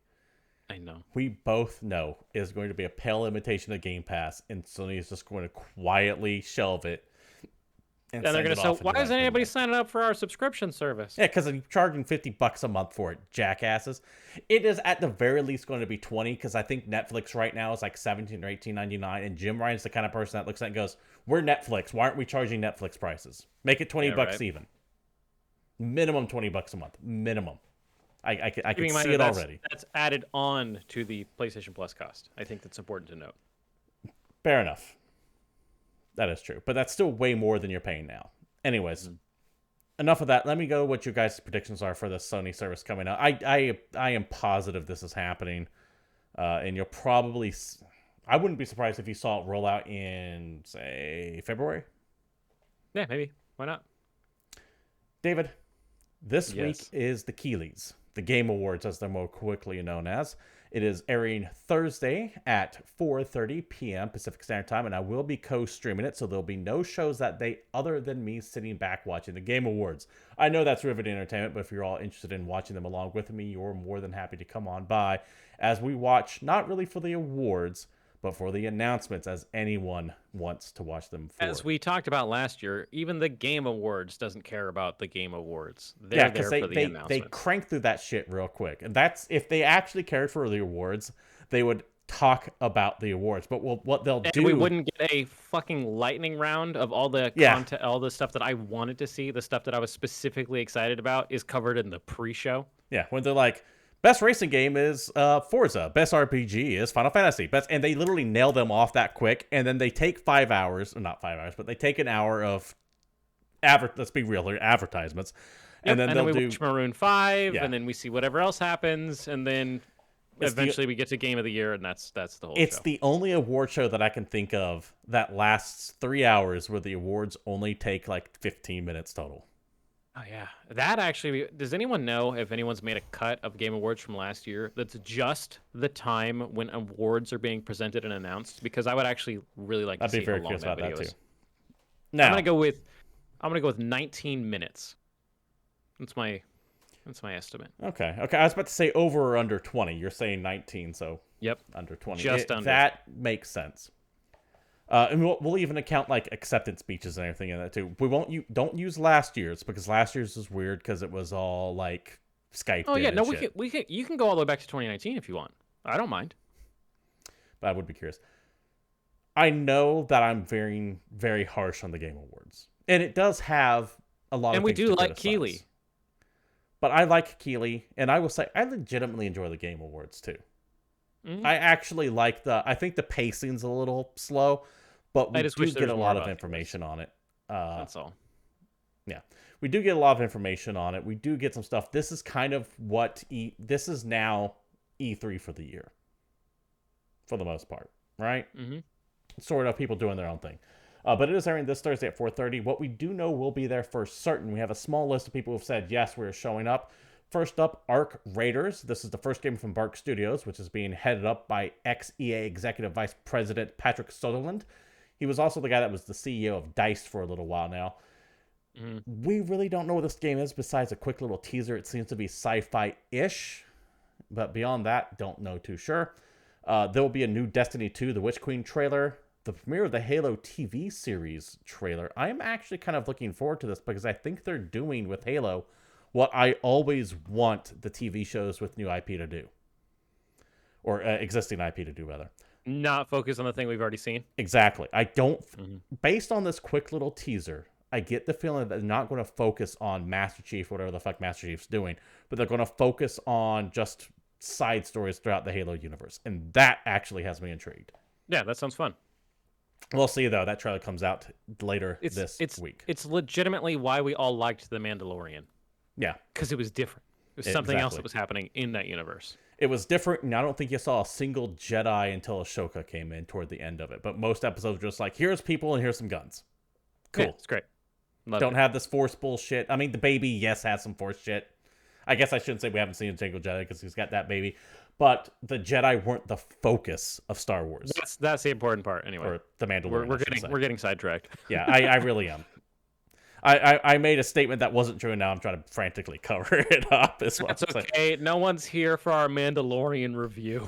Speaker 2: I know.
Speaker 1: We both know it's going to be a pale imitation of Game Pass, and Sony is just going to quietly shelve it.
Speaker 2: And they're going to say, why isn't anybody signing up for our subscription service?
Speaker 1: Yeah, because I'm charging $50 a month for it, jackasses. It is at the very least going to be $20, because I think Netflix right now is like $17 or $18.99, and Jim Ryan's the kind of person that looks at it and goes, we're Netflix. Why aren't we charging Netflix prices? Make it $20
Speaker 2: right.
Speaker 1: even. Minimum $20 a month. Minimum. I can see it already.
Speaker 2: That's added on to the PlayStation Plus cost. I think that's important to note.
Speaker 1: Fair enough. That is true. But that's still way more than you're paying now. Anyways, enough of that. Let me go what your guys' predictions are for the Sony service coming out. I am positive this is happening. And you'll probably... I wouldn't be surprised if you saw it roll out in, say, February.
Speaker 2: Yeah, maybe. Why not?
Speaker 1: David, this week is the Keeleys. The Game Awards, as they're more quickly known as. It is airing Thursday at 4:30 p.m. Pacific Standard Time, and I will be co-streaming it, so there'll be no shows that day other than me sitting back watching the Game Awards. I know that's riveting entertainment, but if you're all interested in watching them along with me, you're more than happy to come on by as we watch, not really for the awards, but for the announcements, as anyone wants to watch them for.
Speaker 2: As we talked about last year, even the Game Awards doesn't care about the Game Awards. They're there for the announcements.
Speaker 1: They crank through that shit real quick. And that's, if they actually cared for the awards, they would talk about the awards. But what they'll do...
Speaker 2: we wouldn't get a fucking lightning round of all the content, all the stuff that I wanted to see, the stuff that I was specifically excited about is covered in the pre-show.
Speaker 1: Yeah, when they're like... Best racing game is Forza. Best RPG is Final Fantasy. And they literally nail them off that quick. And then they take 5 hours, not 5 hours, but they take an hour of, let's be real, they're advertisements.
Speaker 2: Yep, and then we watch Maroon 5, and then we see whatever else happens, and then eventually we get to Game of the Year, and that's the whole show.
Speaker 1: It's the only award show that I can think of that lasts 3 hours where the awards only take like 15 minutes total.
Speaker 2: Oh, yeah. That actually, does anyone know if anyone's made a cut of Game Awards from last year that's just the time when awards are being presented and announced? Because I would actually really like to see how long that video is. Now, I'm gonna go with 19 minutes. That's my estimate.
Speaker 1: Okay. I was about to say over or under 20. You're saying 19, so
Speaker 2: yep,
Speaker 1: under 20.
Speaker 2: Just under.
Speaker 1: That makes sense. And we'll even account like acceptance speeches and everything in that too. Don't use last year's, because last year's was weird because it was all like Skyped.
Speaker 2: Oh yeah, no, you can go all the way back to 2019 if you want. I don't mind.
Speaker 1: But I would be curious. I know that I'm very, very harsh on the Game Awards, and it does have a lot.
Speaker 2: And
Speaker 1: of
Speaker 2: we
Speaker 1: things
Speaker 2: do
Speaker 1: to
Speaker 2: like
Speaker 1: criticize.
Speaker 2: Keeley.
Speaker 1: But I like Keeley, and I will say I legitimately enjoy the Game Awards too.
Speaker 2: Mm-hmm.
Speaker 1: I actually like I think the pacing's a little slow, but we do get a lot of information on it.
Speaker 2: That's all.
Speaker 1: Yeah, we do get a lot of information on it. We do get some stuff. This is kind of what this is now E3 for the year, for the most part, right?
Speaker 2: Mm-hmm.
Speaker 1: Sort of people doing their own thing. But it is airing this Thursday at 4:30. What we do know will be there for certain. We have a small list of people who've said, yes, we're showing up. First up, Ark Raiders. This is the first game from Bark Studios, which is being headed up by ex-EA Executive Vice President Patrick Sutherland. He was also the guy that was the CEO of DICE for a little while now. Mm-hmm. We really don't know what this game is besides a quick little teaser. It seems to be sci-fi-ish. But beyond that, don't know too sure. There will be a new Destiny 2, The Witch Queen trailer. The premiere of the Halo TV series trailer. I'm actually kind of looking forward to this because I think they're doing with Halo what I always want the TV shows with new IP to do. Or existing IP to do, rather.
Speaker 2: Not focus on the thing we've already seen.
Speaker 1: Exactly. I don't... Based on this quick little teaser, I get the feeling that they're not going to focus on Master Chief, whatever the fuck Master Chief's doing, but they're going to focus on just side stories throughout the Halo universe. And that actually has me intrigued.
Speaker 2: Yeah, that sounds fun.
Speaker 1: We'll see, though. That trailer comes out later this week.
Speaker 2: It's legitimately why we all liked The Mandalorian.
Speaker 1: Yeah.
Speaker 2: Because it was different. It was something else that was happening in that universe.
Speaker 1: It was different, and I don't think you saw a single Jedi until Ahsoka came in toward the end of it. But most episodes were just like, here's people and here's some guns. Cool.
Speaker 2: Yeah, it's great.
Speaker 1: Don't have this Force bullshit. I mean, the baby, yes, has some Force shit. I guess I shouldn't say we haven't seen a single Jedi because he's got that baby. But the Jedi weren't the focus of Star Wars.
Speaker 2: That's the important part, anyway.
Speaker 1: Or the Mandalorian.
Speaker 2: We're getting sidetracked.
Speaker 1: Yeah, I really am. I made a statement that wasn't true, and now I'm trying to frantically cover it up as well.
Speaker 2: That's okay. No one's here for our Mandalorian review.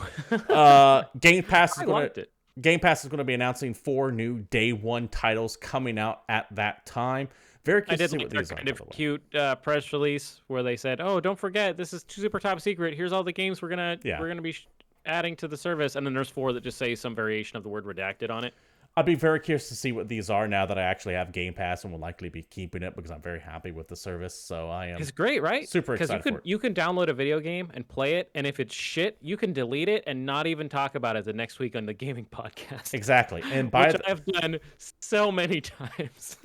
Speaker 1: Game Pass is going to be announcing 4 new Day 1 titles coming out at that time. Very curious to see what these are.
Speaker 2: Kind of cute press release where they said, "Oh, don't forget, this is super top secret. Here's all the games we're gonna be adding to the service." And then there's 4 that just say some variation of the word redacted on it.
Speaker 1: I'd be very curious to see what these are now that I actually have Game Pass and will likely be keeping it because I'm very happy with the service. So I am.
Speaker 2: It's great, right?
Speaker 1: Super excited for it.
Speaker 2: You can download a video game and play it, and if it's shit, you can delete it and not even talk about it the next week on the gaming podcast.
Speaker 1: Exactly, and
Speaker 2: which I've done so many times.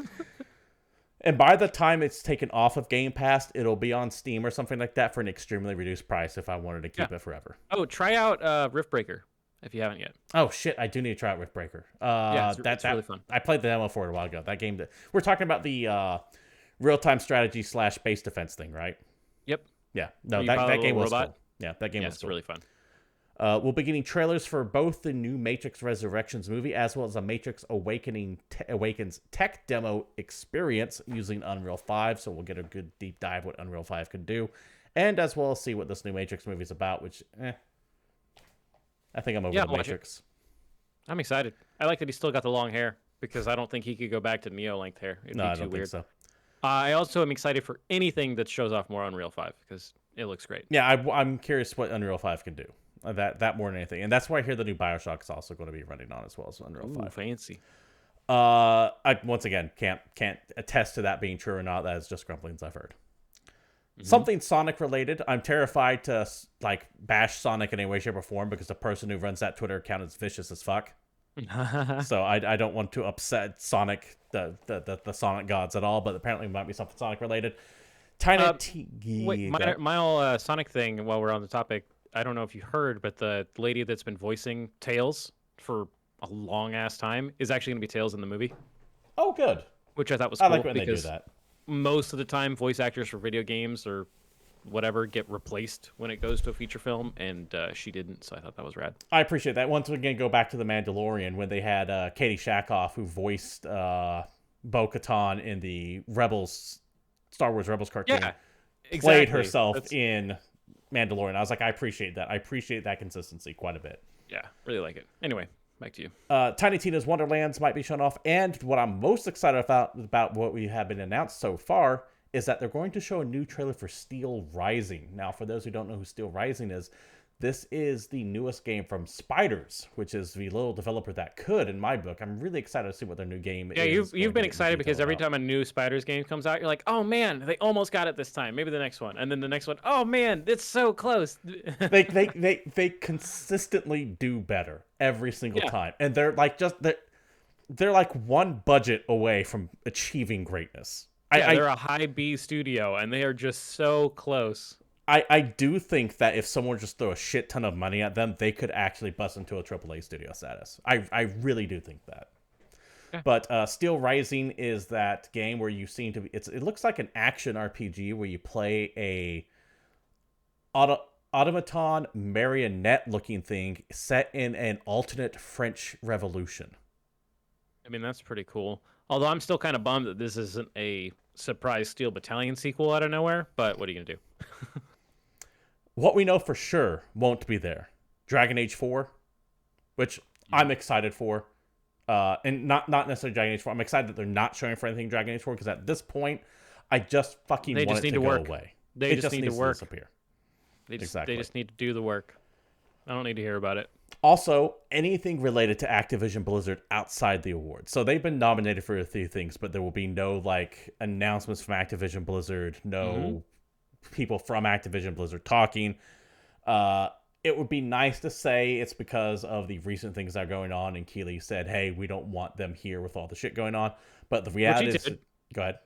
Speaker 1: And by the time it's taken off of Game Pass, it'll be on Steam or something like that for an extremely reduced price if I wanted to keep it forever.
Speaker 2: Oh, try out Riftbreaker if you haven't yet.
Speaker 1: Oh, shit. I do need to try out Riftbreaker. That's really fun. I played the demo for it a while ago. That game, we're talking about the real-time strategy / base defense thing, right?
Speaker 2: Yep.
Speaker 1: Yeah. No, that game was cool. Yeah, that game was
Speaker 2: it's
Speaker 1: cool.
Speaker 2: Really fun.
Speaker 1: We'll be getting trailers for both the new Matrix Resurrections movie as well as a Matrix Awakens tech demo experience using Unreal 5, so we'll get a good deep dive what Unreal 5 can do, and as well as see what this new Matrix movie is about, which, I think I'm over the Matrix.
Speaker 2: I'm excited. I like that he still got the long hair, because I don't think he could go back to Neo-length hair. It'd be too
Speaker 1: I don't
Speaker 2: weird.
Speaker 1: think so.
Speaker 2: I also am excited for anything that shows off more Unreal 5, because it looks great.
Speaker 1: Yeah, I'm curious what Unreal 5 can do. That more than anything. And that's why I hear the new Bioshock is also going to be running on as well as Unreal 5.
Speaker 2: Fancy.
Speaker 1: I once again can't attest to that being true or not. That is just grumblings I've heard. Something Sonic related. I'm terrified to bash Sonic in any way, shape, or form because the person who runs that Twitter account is vicious as fuck. So I don't want to upset Sonic, the Sonic gods at all, but apparently it might be something Sonic related.
Speaker 2: Wait, my Sonic thing, while we're on the topic, I don't know if you heard, but the lady that's been voicing Tails for a long-ass time is actually going to be Tails in the movie.
Speaker 1: Oh, good.
Speaker 2: Which I thought was cool.
Speaker 1: I like when they do that.
Speaker 2: Most of the time, voice actors for video games or whatever get replaced when it goes to a feature film, and she didn't, so I thought that was rad.
Speaker 1: I appreciate that. Once again, go back to The Mandalorian when they had Katie Sackhoff, who voiced Bo-Katan in the Star Wars Rebels cartoon, played herself in Mandalorian. I was like, I appreciate that. I appreciate that consistency quite a bit.
Speaker 2: Yeah, really like it. Anyway, back to you.
Speaker 1: Tiny Tina's Wonderlands might be shown off, and what I'm most excited about what we have been announced so far is that they're going to show a new trailer for Steel Rising. Now, for those who don't know who Steel Rising is, this is the newest game from Spiders, which is the little developer that could, in my book. I'm really excited to see what their new game
Speaker 2: Yeah,
Speaker 1: is.
Speaker 2: you've been excited because every time a new Spiders game comes out, you're like, oh man, they almost got it this time. Maybe the next one, and then the next one, oh man, it's so close.
Speaker 1: they consistently do better every single time, and they're like they're like one budget away from achieving greatness.
Speaker 2: They're a high B studio, and they are just so close.
Speaker 1: I do think that if someone just throw a shit ton of money at them, they could actually bust into a AAA studio status. I really do think that. Yeah. But Steel Rising is that game where you seem to be... It looks like an action RPG where you play a automaton marionette-looking thing set in an alternate French Revolution.
Speaker 2: I mean, that's pretty cool. Although I'm still kind of bummed that this isn't a surprise Steel Battalion sequel out of nowhere, but what are you going to do?
Speaker 1: What we know for sure won't be there. Dragon Age 4, which I'm excited for. And not necessarily Dragon Age 4. I'm excited that they're not showing for anything Dragon Age 4, because at this point, I just fucking want it to go away.
Speaker 2: They just need to work.
Speaker 1: Disappear.
Speaker 2: They just need to do the work. I don't need to hear about it.
Speaker 1: Also, anything related to Activision Blizzard outside the awards. So they've been nominated for a few things, but there will be no announcements from Activision Blizzard, no people from Activision Blizzard talking. It would be nice to say it's because of the recent things that are going on, and Keighley said, hey, we don't want them here with all the shit going on. But the reality is... Go ahead.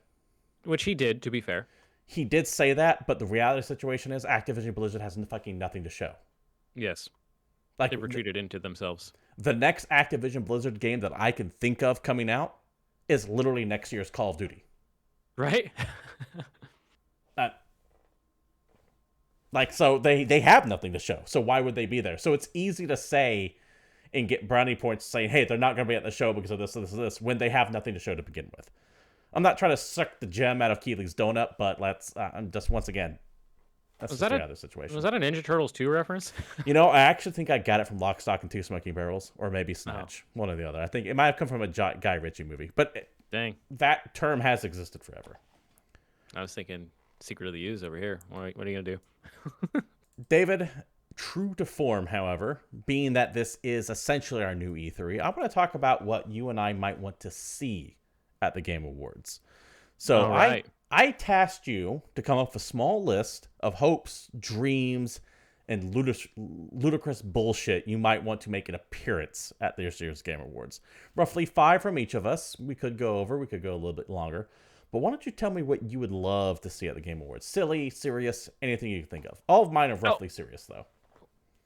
Speaker 2: Which he did, to be fair.
Speaker 1: He did say that, but the reality of the situation is Activision Blizzard has fucking nothing to show.
Speaker 2: Yes. They retreated into themselves.
Speaker 1: The next Activision Blizzard game that I can think of coming out is literally next year's Call of Duty.
Speaker 2: Right?
Speaker 1: So they have nothing to show. So why would they be there? So it's easy to say and get brownie points saying, hey, they're not going to be at the show because of this, when they have nothing to show to begin with. I'm not trying to suck the gem out of Keighley's donut, but let's just once again, that's the other situation.
Speaker 2: Was that a Ninja Turtles 2 reference?
Speaker 1: I actually think I got it from Lock, Stock, and Two Smoking Barrels, or maybe Snatch, one or the other. I think it might have come from a Guy Ritchie movie, but
Speaker 2: dang,
Speaker 1: that term has existed forever.
Speaker 2: I was thinking Secret of the Ooze over here. What are you going to do?
Speaker 1: David, true to form, however, being that this is essentially our new E3, I want to talk about what you and I might want to see at the Game Awards. So right. I tasked you to come up with a small list of hopes, dreams, and ludicrous bullshit you might want to make an appearance at this year's Game Awards. Roughly 5 from each of us. We could go a little bit longer. But why don't you tell me what you would love to see at the Game Awards? Silly, serious, anything you can think of. All of mine are roughly serious, though.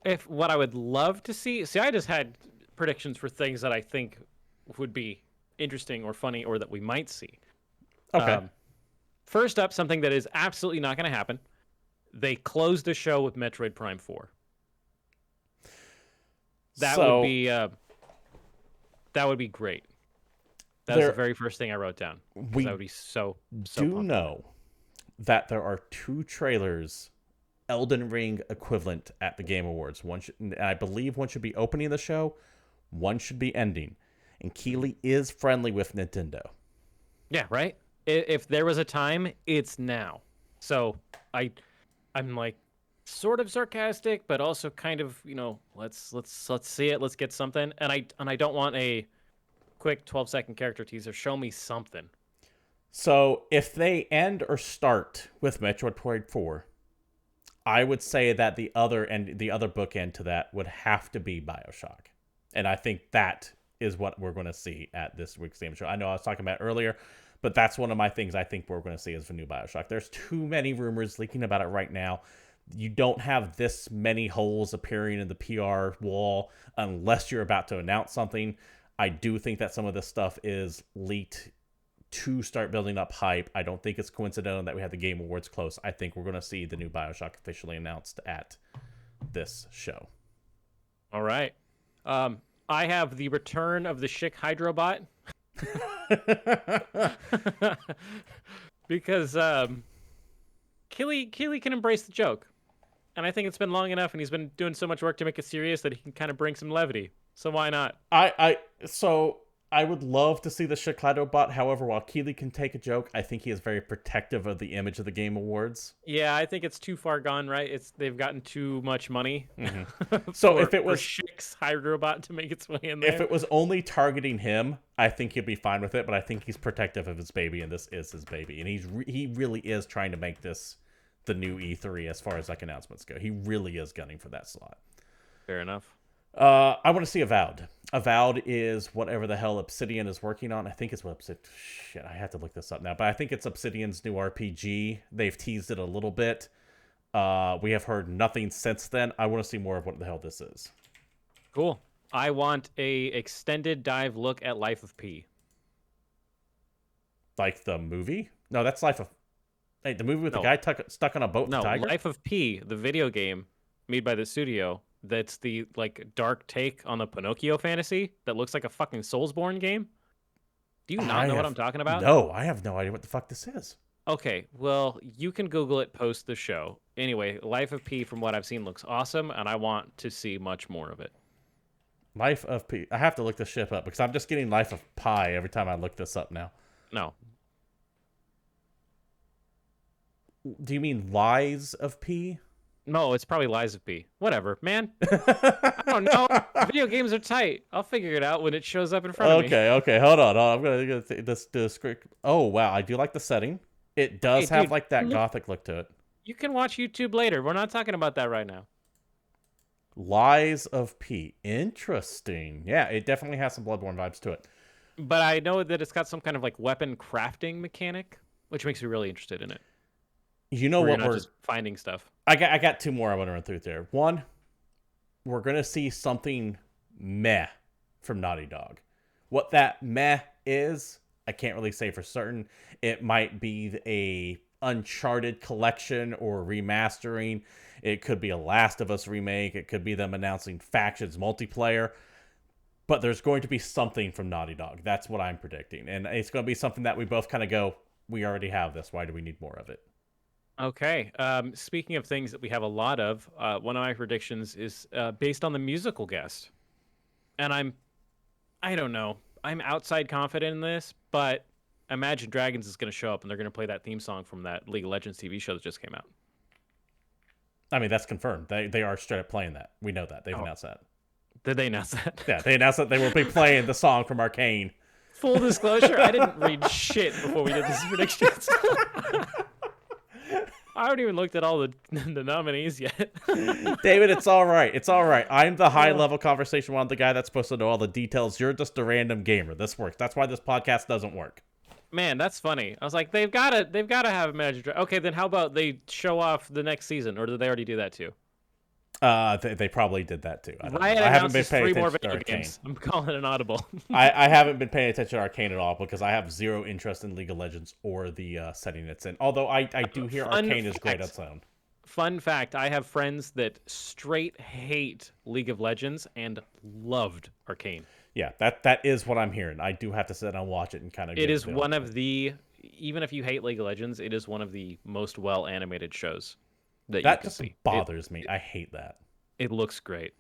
Speaker 2: If what I would love to see... See, I just had predictions for things that I think would be interesting or funny or that we might see.
Speaker 1: Okay.
Speaker 2: First up, something that is absolutely not going to happen. They closed the show with Metroid Prime 4. That would be great. That was the very first thing I wrote down. That would be so
Speaker 1: know that there are 2 trailers, Elden Ring equivalent, at the Game Awards. I believe one should be opening the show, one should be ending. And Keighley is friendly with Nintendo. Yeah,
Speaker 2: right? If there was a time, it's now. So I'm like sort of sarcastic, but also kind of, let's see it, let's get something. And I don't want a quick 12-second character teaser. Show me something.
Speaker 1: So if they end or start with Metroid Prime 4, I would say that the other bookend to that would have to be Bioshock. And I think that is what we're going to see at this week's game show. I know I was talking about it earlier, but that's one of my things I think we're going to see is the new Bioshock. There's too many rumors leaking about it right now. You don't have this many holes appearing in the PR wall unless you're about to announce something. I do think that some of this stuff is leaked to start building up hype. I don't think it's coincidental that we have the Game Awards close. I think we're going to see the new Bioshock officially announced at this show.
Speaker 2: All right. I have the return of the Schick Hydrobot. Because Keighley can embrace the joke. And I think it's been long enough, and he's been doing so much work to make it serious that he can kind of bring some levity. So why not?
Speaker 1: So I would love to see the Shaklato bot. However, while Keeley can take a joke, I think he is very protective of the image of the Game Awards.
Speaker 2: Yeah, I think it's too far gone, right? They've gotten too much money
Speaker 1: So if it
Speaker 2: for
Speaker 1: was
Speaker 2: Schick's Hydrobot to make its way in
Speaker 1: if
Speaker 2: there.
Speaker 1: it was only targeting him, I think he'd be fine with it. But I think he's protective of his baby, and this is his baby, and he really is trying to make this the new E3 as far as like announcements go. He really is gunning for that slot.
Speaker 2: Fair enough.
Speaker 1: I want to see Avowed. Avowed is whatever the hell Obsidian is working on. I think it's what Obsidian... Shit, I have to look this up now. But I think it's Obsidian's new RPG. They've teased it a little bit. We have heard nothing since then. I want to see more of what the hell this is.
Speaker 2: Cool. I want a extended dive look at Life of P.
Speaker 1: Like the movie? No, that's Life of... Hey, the movie with the guy stuck on a boat with the tiger?
Speaker 2: No, Life of P, the video game made by the studio... That's the like dark take on the Pinocchio fantasy that looks like a fucking Soulsborne game. Do you not know what I'm talking about?
Speaker 1: No, I have no idea what the fuck this is.
Speaker 2: Okay, well, you can Google it post the show. Anyway, Life of P, from what I've seen, looks awesome, and I want to see much more of it.
Speaker 1: Life of P. I have to look this shit up because I'm just getting Life of Pi every time I look this up now.
Speaker 2: No.
Speaker 1: Do you mean Lies of P?
Speaker 2: No, it's probably Lies of P. Whatever, man. I don't know. Video games are tight. I'll figure it out when it shows up in front of me.
Speaker 1: Okay. Hold on. I'm gonna this script. Oh wow, I do like the setting. It does have like that gothic look to it.
Speaker 2: You can watch YouTube later. We're not talking about that right now.
Speaker 1: Lies of P. Interesting. Yeah, it definitely has some Bloodborne vibes to it.
Speaker 2: But I know that it's got some kind of like weapon crafting mechanic, which makes me really interested in it.
Speaker 1: You know what?
Speaker 2: We're just finding stuff.
Speaker 1: I got two more I want to run through there. One, we're gonna see something meh from Naughty Dog. What that meh is, I can't really say for certain. It might be a Uncharted collection or remastering. It could be a Last of Us remake. It could be them announcing Factions multiplayer. But there's going to be something from Naughty Dog. That's what I'm predicting. And it's going to be something that we both kind of go, we already have this. Why do we need more of it?
Speaker 2: Okay. Speaking of things that we have a lot of, one of my predictions is based on the musical guest. And I don't know. I'm outside confident in this, but Imagine Dragons is going to show up and they're going to play that theme song from that League of Legends TV show that just came out.
Speaker 1: I mean, that's confirmed. They are straight up playing that. We know that. They've announced that.
Speaker 2: Did they announce that?
Speaker 1: Yeah, they announced that they will be playing the song from Arcane.
Speaker 2: Full disclosure, I didn't read shit before we did these predictions. I haven't even looked at all the nominees yet.
Speaker 1: David, it's all right. It's all right. I'm the high-level conversation one, the guy that's supposed to know all the details. You're just a random gamer. This works. That's why this podcast doesn't work.
Speaker 2: Man, that's funny. I was like, they've got to have Imagine Dragons. Okay, then how about they show off the next season, or did they already do that too?
Speaker 1: They probably did that too. I
Speaker 2: haven't been paying attention to Arcane. I'm calling it an audible.
Speaker 1: I haven't been paying attention to Arcane at all because I have zero interest in League of Legends or the setting it's in. Although I do hear Arcane is great on its own.
Speaker 2: Fun fact, I have friends that straight hate League of Legends and loved Arcane.
Speaker 1: Yeah, that is what I'm hearing. I do have to sit and watch it and kind of...
Speaker 2: It is one of the... Even if you hate League of Legends, it is one of the most well-animated shows that you can see.
Speaker 1: Bothers me. I hate that.
Speaker 2: It looks great.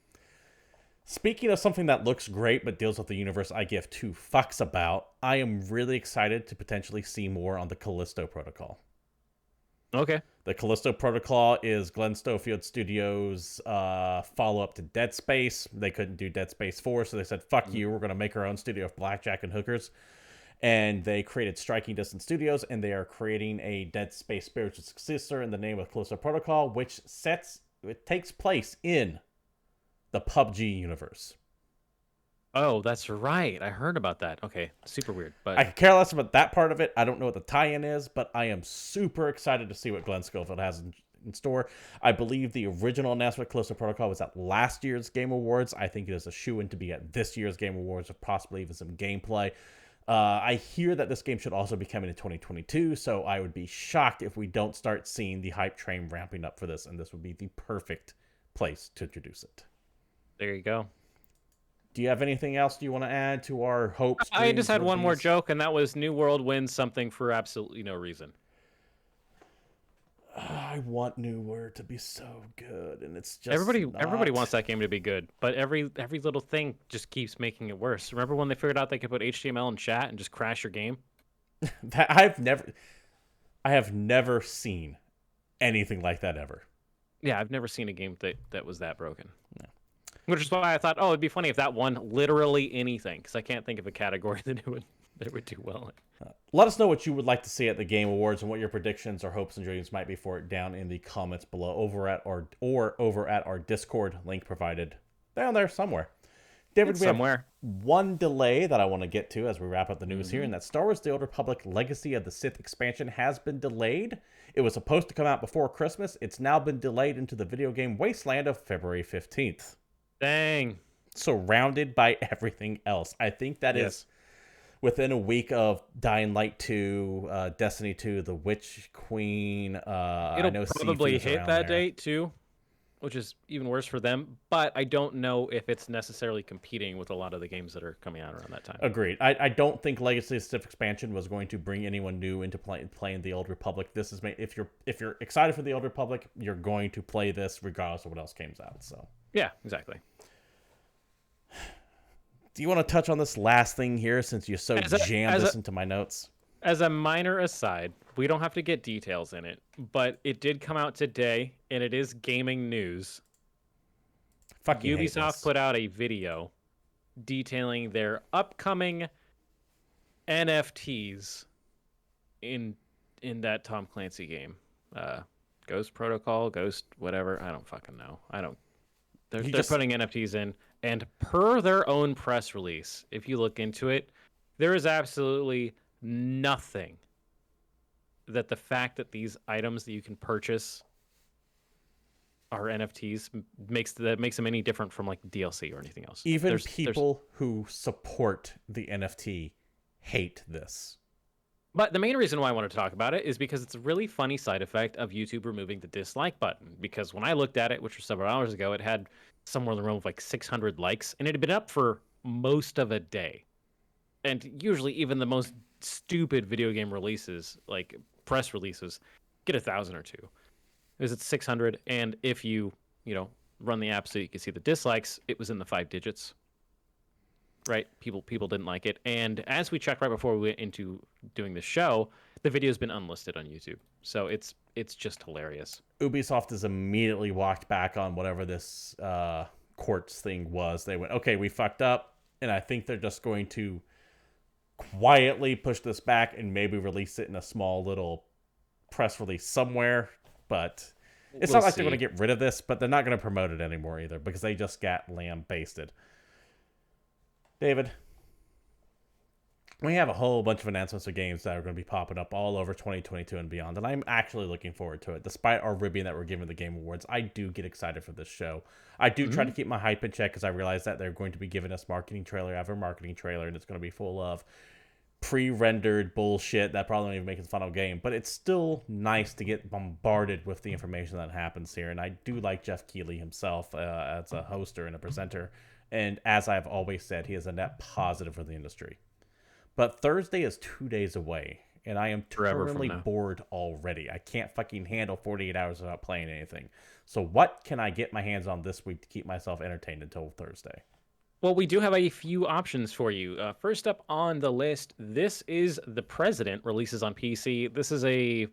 Speaker 1: Speaking of something that looks great but deals with the universe I give two fucks about, I am really excited to potentially see more on the Callisto Protocol.
Speaker 2: Okay.
Speaker 1: The Callisto Protocol is Glenn Schofield Studios' follow-up to Dead Space. They couldn't do Dead Space 4, so they said, fuck you, we're going to make our own studio of blackjack and hookers. And they created Striking Distance Studios, and they are creating a Dead Space spiritual successor in the name of Callisto Protocol, which takes place in the PUBG universe.
Speaker 2: Oh, that's right. I heard about that. Okay, super weird. But
Speaker 1: I could care less about that part of it. I don't know what the tie-in is, but I am super excited to see what Glenn Schofield has in store. I believe the original announcement, Callisto Protocol, was at last year's Game Awards. I think it is a shoo-in to be at this year's Game Awards, or possibly even some gameplay. I hear that this game should also be coming in 2022, so I would be shocked if we don't start seeing the hype train ramping up for this, and this would be the perfect place to introduce it.
Speaker 2: There you go.
Speaker 1: Do you have anything else you want to add to our hopes?
Speaker 2: I just had one more joke, and that was New World wins something for absolutely no reason.
Speaker 1: I want New World to be so good, and it's just
Speaker 2: Everybody
Speaker 1: not.
Speaker 2: wants that game to be good, but every little thing just keeps making it worse. Remember when they figured out they could put HTML in chat and just crash your game?
Speaker 1: That I have never seen anything like that ever.
Speaker 2: Yeah, I've never seen a game that was that broken. No. Which is why I thought, oh, it'd be funny if that won literally anything, because I can't think of a category that it would do well in.
Speaker 1: Let us know what you would like to see at the Game Awards and what your predictions or hopes and dreams might be for it down in the comments below over at our Discord link provided down there somewhere. David,
Speaker 2: it's somewhere.
Speaker 1: One delay that I want to get to as we wrap up the news here, and that Star Wars The Old Republic Legacy of the Sith expansion has been delayed. It was supposed to come out before Christmas. It's now been delayed into the video game wasteland of February 15th.
Speaker 2: Dang.
Speaker 1: Surrounded by everything else. I think that is within a week of Dying Light 2, Destiny 2, The Witch Queen.
Speaker 2: It'll probably hit that date too, which is even worse for them. But I don't know if it's necessarily competing with a lot of the games that are coming out around that time.
Speaker 1: Agreed. I don't think Legacy of Sith expansion was going to bring anyone new into playing the Old Republic. This is if you're excited for the Old Republic, you're going to play this regardless of what else comes out. So
Speaker 2: yeah, exactly.
Speaker 1: Do you want to touch on this last thing here since you so jammed this into my notes?
Speaker 2: As a minor aside, we don't have to get details in it, but it did come out today, and it is gaming news. Ubisoft put out a video detailing their upcoming NFTs in that Tom Clancy game. Ghost Protocol, Ghost whatever, I don't fucking know. They're putting NFTs in. And per their own press release, if you look into it, there is absolutely nothing that the fact that these items that you can purchase are NFTs makes them any different from like DLC or anything else.
Speaker 1: Even people who support the NFT hate this.
Speaker 2: But the main reason why I wanted to talk about it is because it's a really funny side effect of YouTube removing the dislike button. Because when I looked at it, which was several hours ago, it had somewhere in the realm of like 600 likes, and it had been up for most of a day. And usually even the most stupid video game releases, like press releases, get 1,000 or 2. It was at 600, and if you run the app so you can see the dislikes, it was in the 5 digits. Right? People didn't like it. And as we checked right before we went into doing the show, the video's been unlisted on YouTube. So it's just hilarious.
Speaker 1: Ubisoft has immediately walked back on whatever this courts thing was. They went, okay, we fucked up, and I think they're just going to quietly push this back and maybe release it in a small little press release somewhere. But it's not like they're going to get rid of this, but they're not going to promote it anymore either because they just got lambasted. David, we have a whole bunch of announcements of games that are going to be popping up all over 2022 and beyond, and I'm actually looking forward to it. Despite our ribbing that we're giving the Game Awards, I do get excited for this show. I do try to keep my hype in check because I realize that they're going to be giving us marketing trailer after marketing trailer, and it's going to be full of pre-rendered bullshit that probably won't even make it the final game. But it's still nice to get bombarded with the information that happens here, and I do like Jeff Keighley himself as a hoster and a presenter. And as I've always said, he is a net positive for the industry. But Thursday is 2 days away, and I am terminally bored already. I can't fucking handle 48 hours without playing anything. So what can I get my hands on this week to keep myself entertained until Thursday?
Speaker 2: Well, we do have a few options for you. First up on the list, This Is the President releases on PC. This is a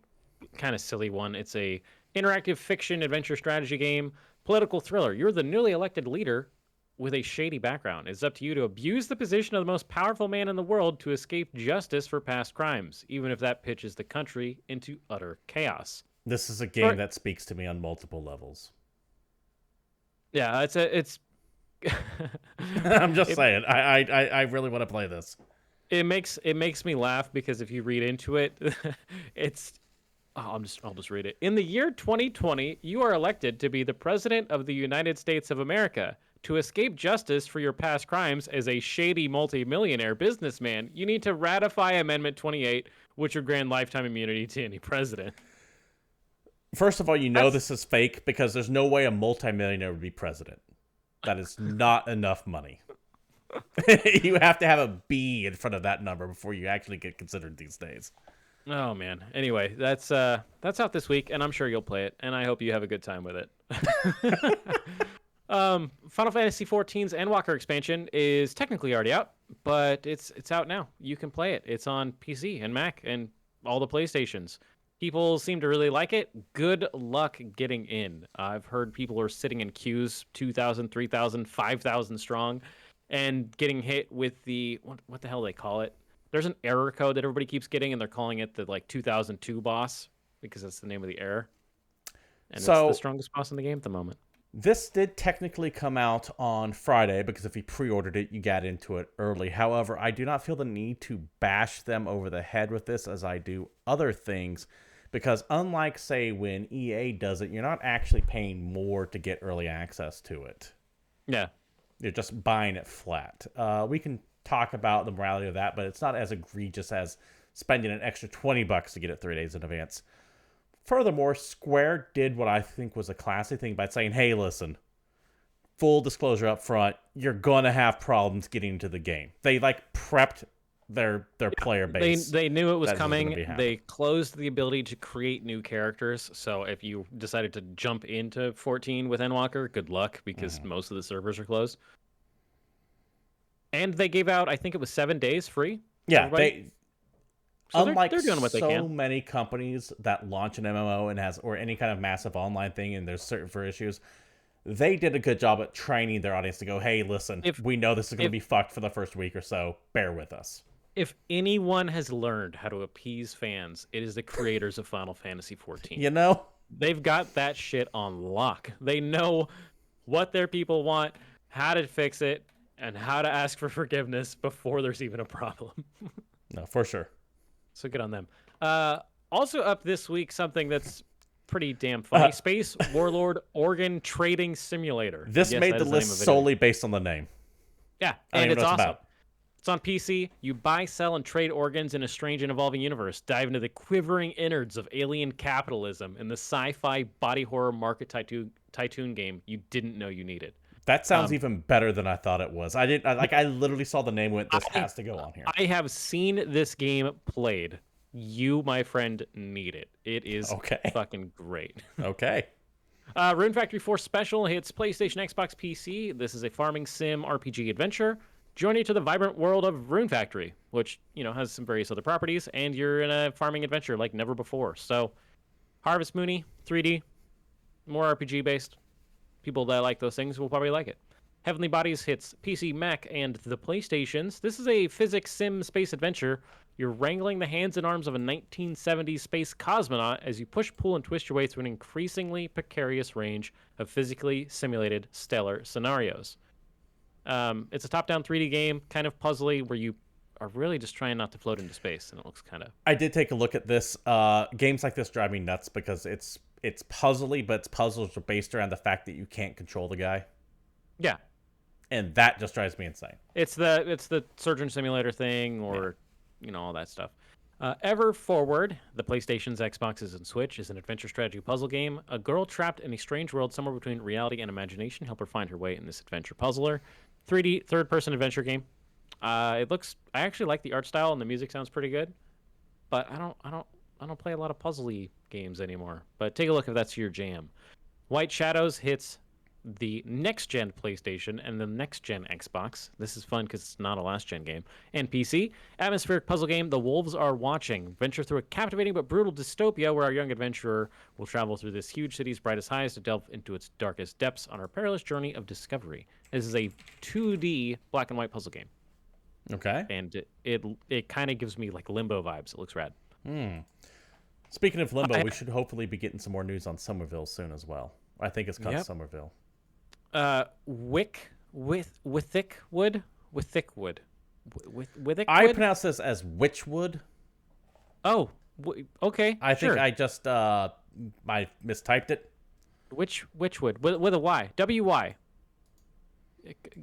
Speaker 2: kind of silly one. It's a interactive fiction adventure strategy game, political thriller. You're the newly elected leader with a shady background. It's up to you to abuse the position of the most powerful man in the world to escape justice for past crimes, even if that pitches the country into utter chaos.
Speaker 1: This is a game that speaks to me on multiple levels.
Speaker 2: Yeah, it's
Speaker 1: I'm just saying. I really want to play this.
Speaker 2: It makes me laugh because if you read into it, I'll just read it. In the year 2020, you are elected to be the President of the United States of America. To escape justice for your past crimes as a shady multimillionaire businessman, you need to ratify Amendment 28, which would grant lifetime immunity to any president.
Speaker 1: First of all, this is fake because there's no way a multimillionaire would be president. That is not enough money. You have to have a B in front of that number before you actually get considered these days.
Speaker 2: Oh man. Anyway, that's out this week, and I'm sure you'll play it, and I hope you have a good time with it. Final Fantasy XIV's Endwalker expansion is technically already out, but it's out now. You can play it. It's on PC and Mac and all the PlayStations. People seem to really like it. Good luck getting in. I've heard people are sitting in queues 2,000, 3,000, 5,000 strong and getting hit with the what the hell they call it. There's an error code that everybody keeps getting, and they're calling it the 2002 boss because that's the name of the error. And it's the strongest boss in the game at the moment.
Speaker 1: This did technically come out on Friday because if you pre-ordered it, you got into it early. However, I do not feel the need to bash them over the head with this as I do other things because unlike, say, when EA does it, you're not actually paying more to get early access to it.
Speaker 2: Yeah.
Speaker 1: You're just buying it flat. We can talk about the morality of that, but it's not as egregious as spending an extra $20 to get it 3 days in advance. Furthermore, Square did what I think was a classy thing by saying, hey, listen, full disclosure up front, you're going to have problems getting into the game. They prepped their player base.
Speaker 2: They knew it was coming. They closed the ability to create new characters. So if you decided to jump into 14 with Endwalker, good luck because most of the servers are closed. And they gave out, I think it was 7 days free.
Speaker 1: Yeah, unlike
Speaker 2: they're doing what they can.
Speaker 1: So many companies that launch an MMO or any kind of massive online thing, and there's certain for issues, they did a good job at training their audience to go, hey, listen, we know this is going to be fucked for the first week or so. Bear with us.
Speaker 2: If anyone has learned how to appease fans, it is the creators of Final Fantasy XIV.
Speaker 1: You know?
Speaker 2: They've got that shit on lock. They know what their people want, how to fix it, and how to ask for forgiveness before there's even a problem.
Speaker 1: No, for sure.
Speaker 2: So good on them. Also up this week, something that's pretty damn funny. Space Warlord Organ Trading Simulator.
Speaker 1: This made the list solely based on the name.
Speaker 2: Yeah, and it's awesome. It's on PC. You buy, sell, and trade organs in a strange and evolving universe. Dive into the quivering innards of alien capitalism in the sci-fi body horror market tycoon game you didn't know you needed.
Speaker 1: That sounds even better than I thought it was. I literally saw the name and went, this has to go on here.
Speaker 2: I have seen this game played. You, my friend, need it. It is fucking great.
Speaker 1: Okay.
Speaker 2: Rune Factory 4 Special hits PlayStation, Xbox, PC. This is a farming sim RPG adventure. Join you to the vibrant world of Rune Factory, which, has some various other properties, and you're in a farming adventure like never before. So, Harvest Moony, 3D, more RPG-based. People that like those things will probably like it. Heavenly Bodies hits PC, Mac, and the PlayStations. This is a physics sim space adventure. You're wrangling the hands and arms of a 1970s space cosmonaut as you push, pull, and twist your way through an increasingly precarious range of physically simulated stellar scenarios. It's a top-down 3D game, kind of puzzly, where you are really just trying not to float into space, and it looks kind of...
Speaker 1: I did take a look at this. Games like this drive me nuts because it's puzzly, but its puzzles are based around the fact that you can't control the guy.
Speaker 2: Yeah.
Speaker 1: And that just drives me insane.
Speaker 2: It's the surgeon simulator thing or, all that stuff. Ever Forward, the PlayStation's, Xboxes, and Switch, is an adventure strategy puzzle game. A girl trapped in a strange world somewhere between reality and imagination. Help her find her way in this adventure puzzler. 3D, third-person adventure game. I actually like the art style and the music sounds pretty good, but I don't play a lot of puzzly games anymore. But take a look if that's your jam. White Shadows hits the next-gen PlayStation and the next-gen Xbox. This is fun because it's not a last-gen game. And PC. Atmospheric puzzle game, The Wolves Are Watching. Venture through a captivating but brutal dystopia where our young adventurer will travel through this huge city's brightest highs to delve into its darkest depths on our perilous journey of discovery. This is a 2D black and white puzzle game.
Speaker 1: Okay.
Speaker 2: And it kind of gives me like Limbo vibes. It looks rad.
Speaker 1: Speaking of Limbo, we should hopefully be getting some more news on Somerville soon as well. I think it's called Somerville.
Speaker 2: Withickwood.
Speaker 1: I pronounce this as Witchwood.
Speaker 2: Oh, okay.
Speaker 1: I think I just I mistyped it.
Speaker 2: Witchwood with a Y. W-Y.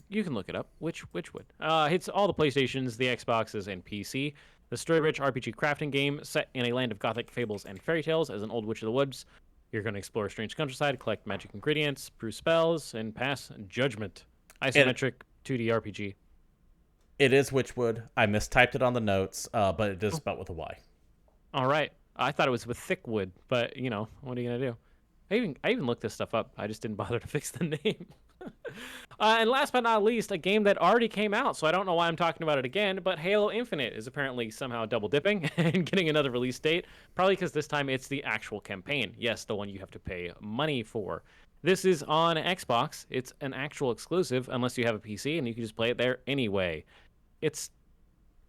Speaker 2: You can look it up. Witchwood. Hits all the PlayStations, the Xboxes, and PC. The story-rich RPG crafting game set in a land of gothic fables and fairy tales. As an old witch of the woods, you're going to explore a strange countryside, collect magic ingredients, brew spells, and pass judgment. Isometric 2D RPG.
Speaker 1: It is Witchwood. I mistyped it on the notes, but it is spelled with a Y.
Speaker 2: All right. I thought it was with thick wood, but what are you gonna do? I even looked this stuff up. I just didn't bother to fix the name. And last but not least, a game that already came out, so I don't know why I'm talking about it again, but Halo Infinite is apparently somehow double dipping and getting another release date, probably because this time it's the actual campaign. Yes, the one you have to pay money for. This is on Xbox. It's an actual exclusive, unless you have a PC, and you can just play it there anyway. It's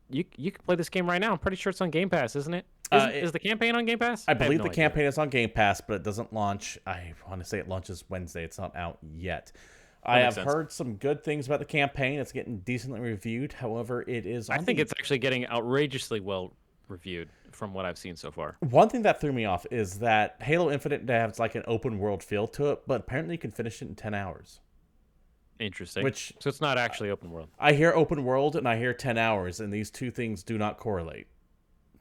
Speaker 2: you can play this game right now. I'm pretty sure it's on Game Pass, isn't it? Is the campaign on Game Pass?
Speaker 1: I believe
Speaker 2: have
Speaker 1: the
Speaker 2: no
Speaker 1: campaign
Speaker 2: idea.
Speaker 1: is on Game Pass, but it doesn't launch. I want to say it launches Wednesday. It's not out yet.
Speaker 2: That
Speaker 1: I
Speaker 2: makes
Speaker 1: have
Speaker 2: sense.
Speaker 1: heard some good things about the campaign. It's getting decently reviewed. However, it is
Speaker 2: I
Speaker 1: on
Speaker 2: think
Speaker 1: the...
Speaker 2: it's actually getting outrageously well reviewed from what I've seen so far.
Speaker 1: One thing that threw me off is that Halo Infinite has like an open world feel to it, but apparently you can finish it in 10 hours.
Speaker 2: Interesting.
Speaker 1: Which,
Speaker 2: So it's not actually open world.
Speaker 1: I hear open world and I hear 10 hours, and these two things do not correlate.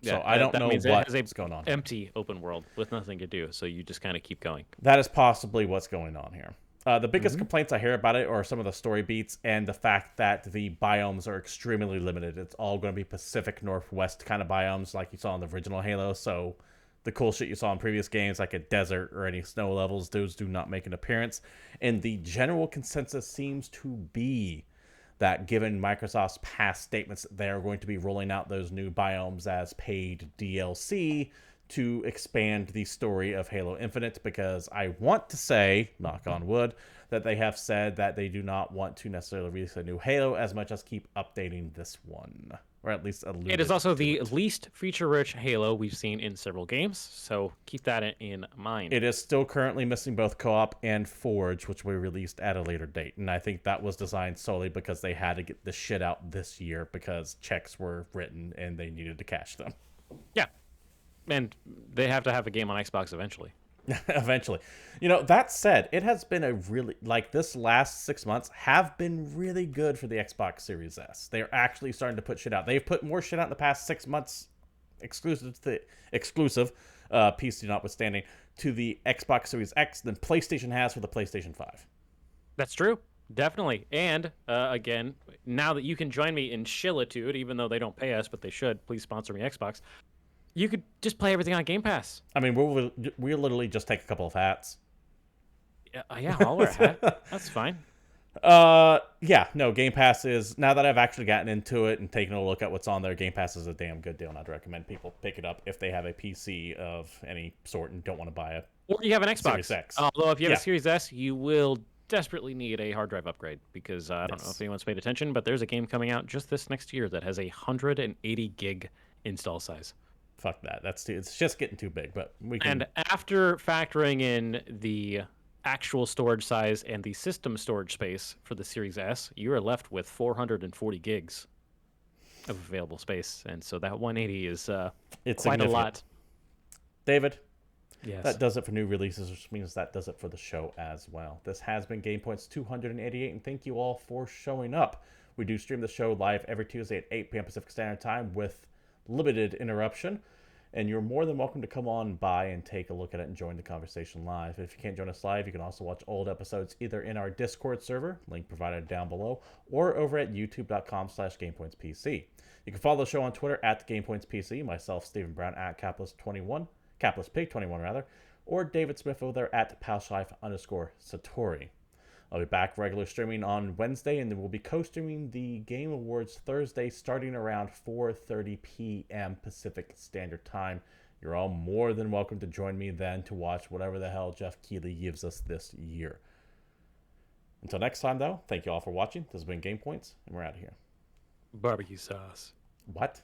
Speaker 1: So
Speaker 2: Yeah,
Speaker 1: I don't
Speaker 2: that
Speaker 1: know
Speaker 2: means it has a
Speaker 1: what's going on here.
Speaker 2: empty open world with nothing to do. So you just kind of keep going.
Speaker 1: That is possibly what's going on here. The biggest
Speaker 2: Mhm.
Speaker 1: complaints I hear about it are some of the story beats and the fact that the biomes are extremely limited. It's all going to be Pacific Northwest kind of biomes like you saw in the original Halo. So the cool shit you saw in previous games, like a desert or any snow levels, those do not make an appearance. And the general consensus seems to be that given Microsoft's past statements, they're going to be rolling out those new biomes as paid DLC to expand the story of Halo Infinite, because I want to say, knock on wood, that they have said that they do not want to necessarily release a new Halo as much as keep updating this one, or at least allude
Speaker 2: It is also
Speaker 1: to
Speaker 2: the
Speaker 1: it.
Speaker 2: least feature-rich Halo we've seen in several games. So keep that in mind.
Speaker 1: It is still currently missing both co-op and Forge, which will be released at a later date. And I think that was designed solely because they had to get the shit out this year because checks were written and they needed to cash them.
Speaker 2: Yeah, and they have to have a game on Xbox eventually.
Speaker 1: Eventually. That said, it has been a really, like, this last 6 months have been really good for the Xbox Series S. They're actually starting to put shit out. They've put more shit out in the past 6 months, exclusive to the PC notwithstanding, to the Xbox Series X than PlayStation has for the PlayStation 5.
Speaker 2: That's true. Definitely. And again, now that you can join me in Shillitude, even though they don't pay us, but they should, please sponsor me, Xbox. You could just play everything on Game Pass.
Speaker 1: I mean, we'll literally just take a couple of hats.
Speaker 2: Yeah, I'll wear a hat. That's fine.
Speaker 1: Yeah, no, Game Pass is, now that I've actually gotten into it and taken a look at what's on there, Game Pass is a damn good deal, and I'd recommend people pick it up if they have a PC of any sort and don't want to buy a
Speaker 2: Or you have an Xbox.
Speaker 1: Series X.
Speaker 2: Although if you have
Speaker 1: Yeah.
Speaker 2: a Series S, you will desperately need a hard drive upgrade because I don't know
Speaker 1: Yes.
Speaker 2: if anyone's paid attention, but there's a game coming out just this next year that has a 180 gig install size.
Speaker 1: Fuck that. It's just getting too big, but we can.
Speaker 2: And after factoring in the actual storage size and the system storage space for the Series S, you are left with 440 gigs of available space. And so that 180 is
Speaker 1: It's
Speaker 2: quite a
Speaker 1: significant.
Speaker 2: lot.
Speaker 1: David,
Speaker 2: Yes.
Speaker 1: that does it for new releases, which means that does it for the show as well. This has been GamePoints 288, and thank you all for showing up. We do stream the show live every Tuesday at 8 p.m. Pacific Standard Time with limited interruption, and you're more than welcome to come on by and take a look at it and join the conversation live. If you can't join us live, you can also watch old episodes either in our Discord server, link provided down below, or over at youtube.com/GamePointsPC. You can follow the show on Twitter at GamePointsPC, myself, Stephen Brown, at Capitalist21, CapitalistPig21 rather, or David Smith over there at Palshlife_Satori. I'll be back regular streaming on Wednesday, and then we'll be co-streaming the Game Awards Thursday starting around 4:30 p.m. Pacific Standard Time. You're all more than welcome to join me then to watch whatever the hell Jeff Keighley gives us this year. Until next time, though, thank you all for watching. This has been Game Points, and we're out of here.
Speaker 2: Barbecue sauce.
Speaker 1: What?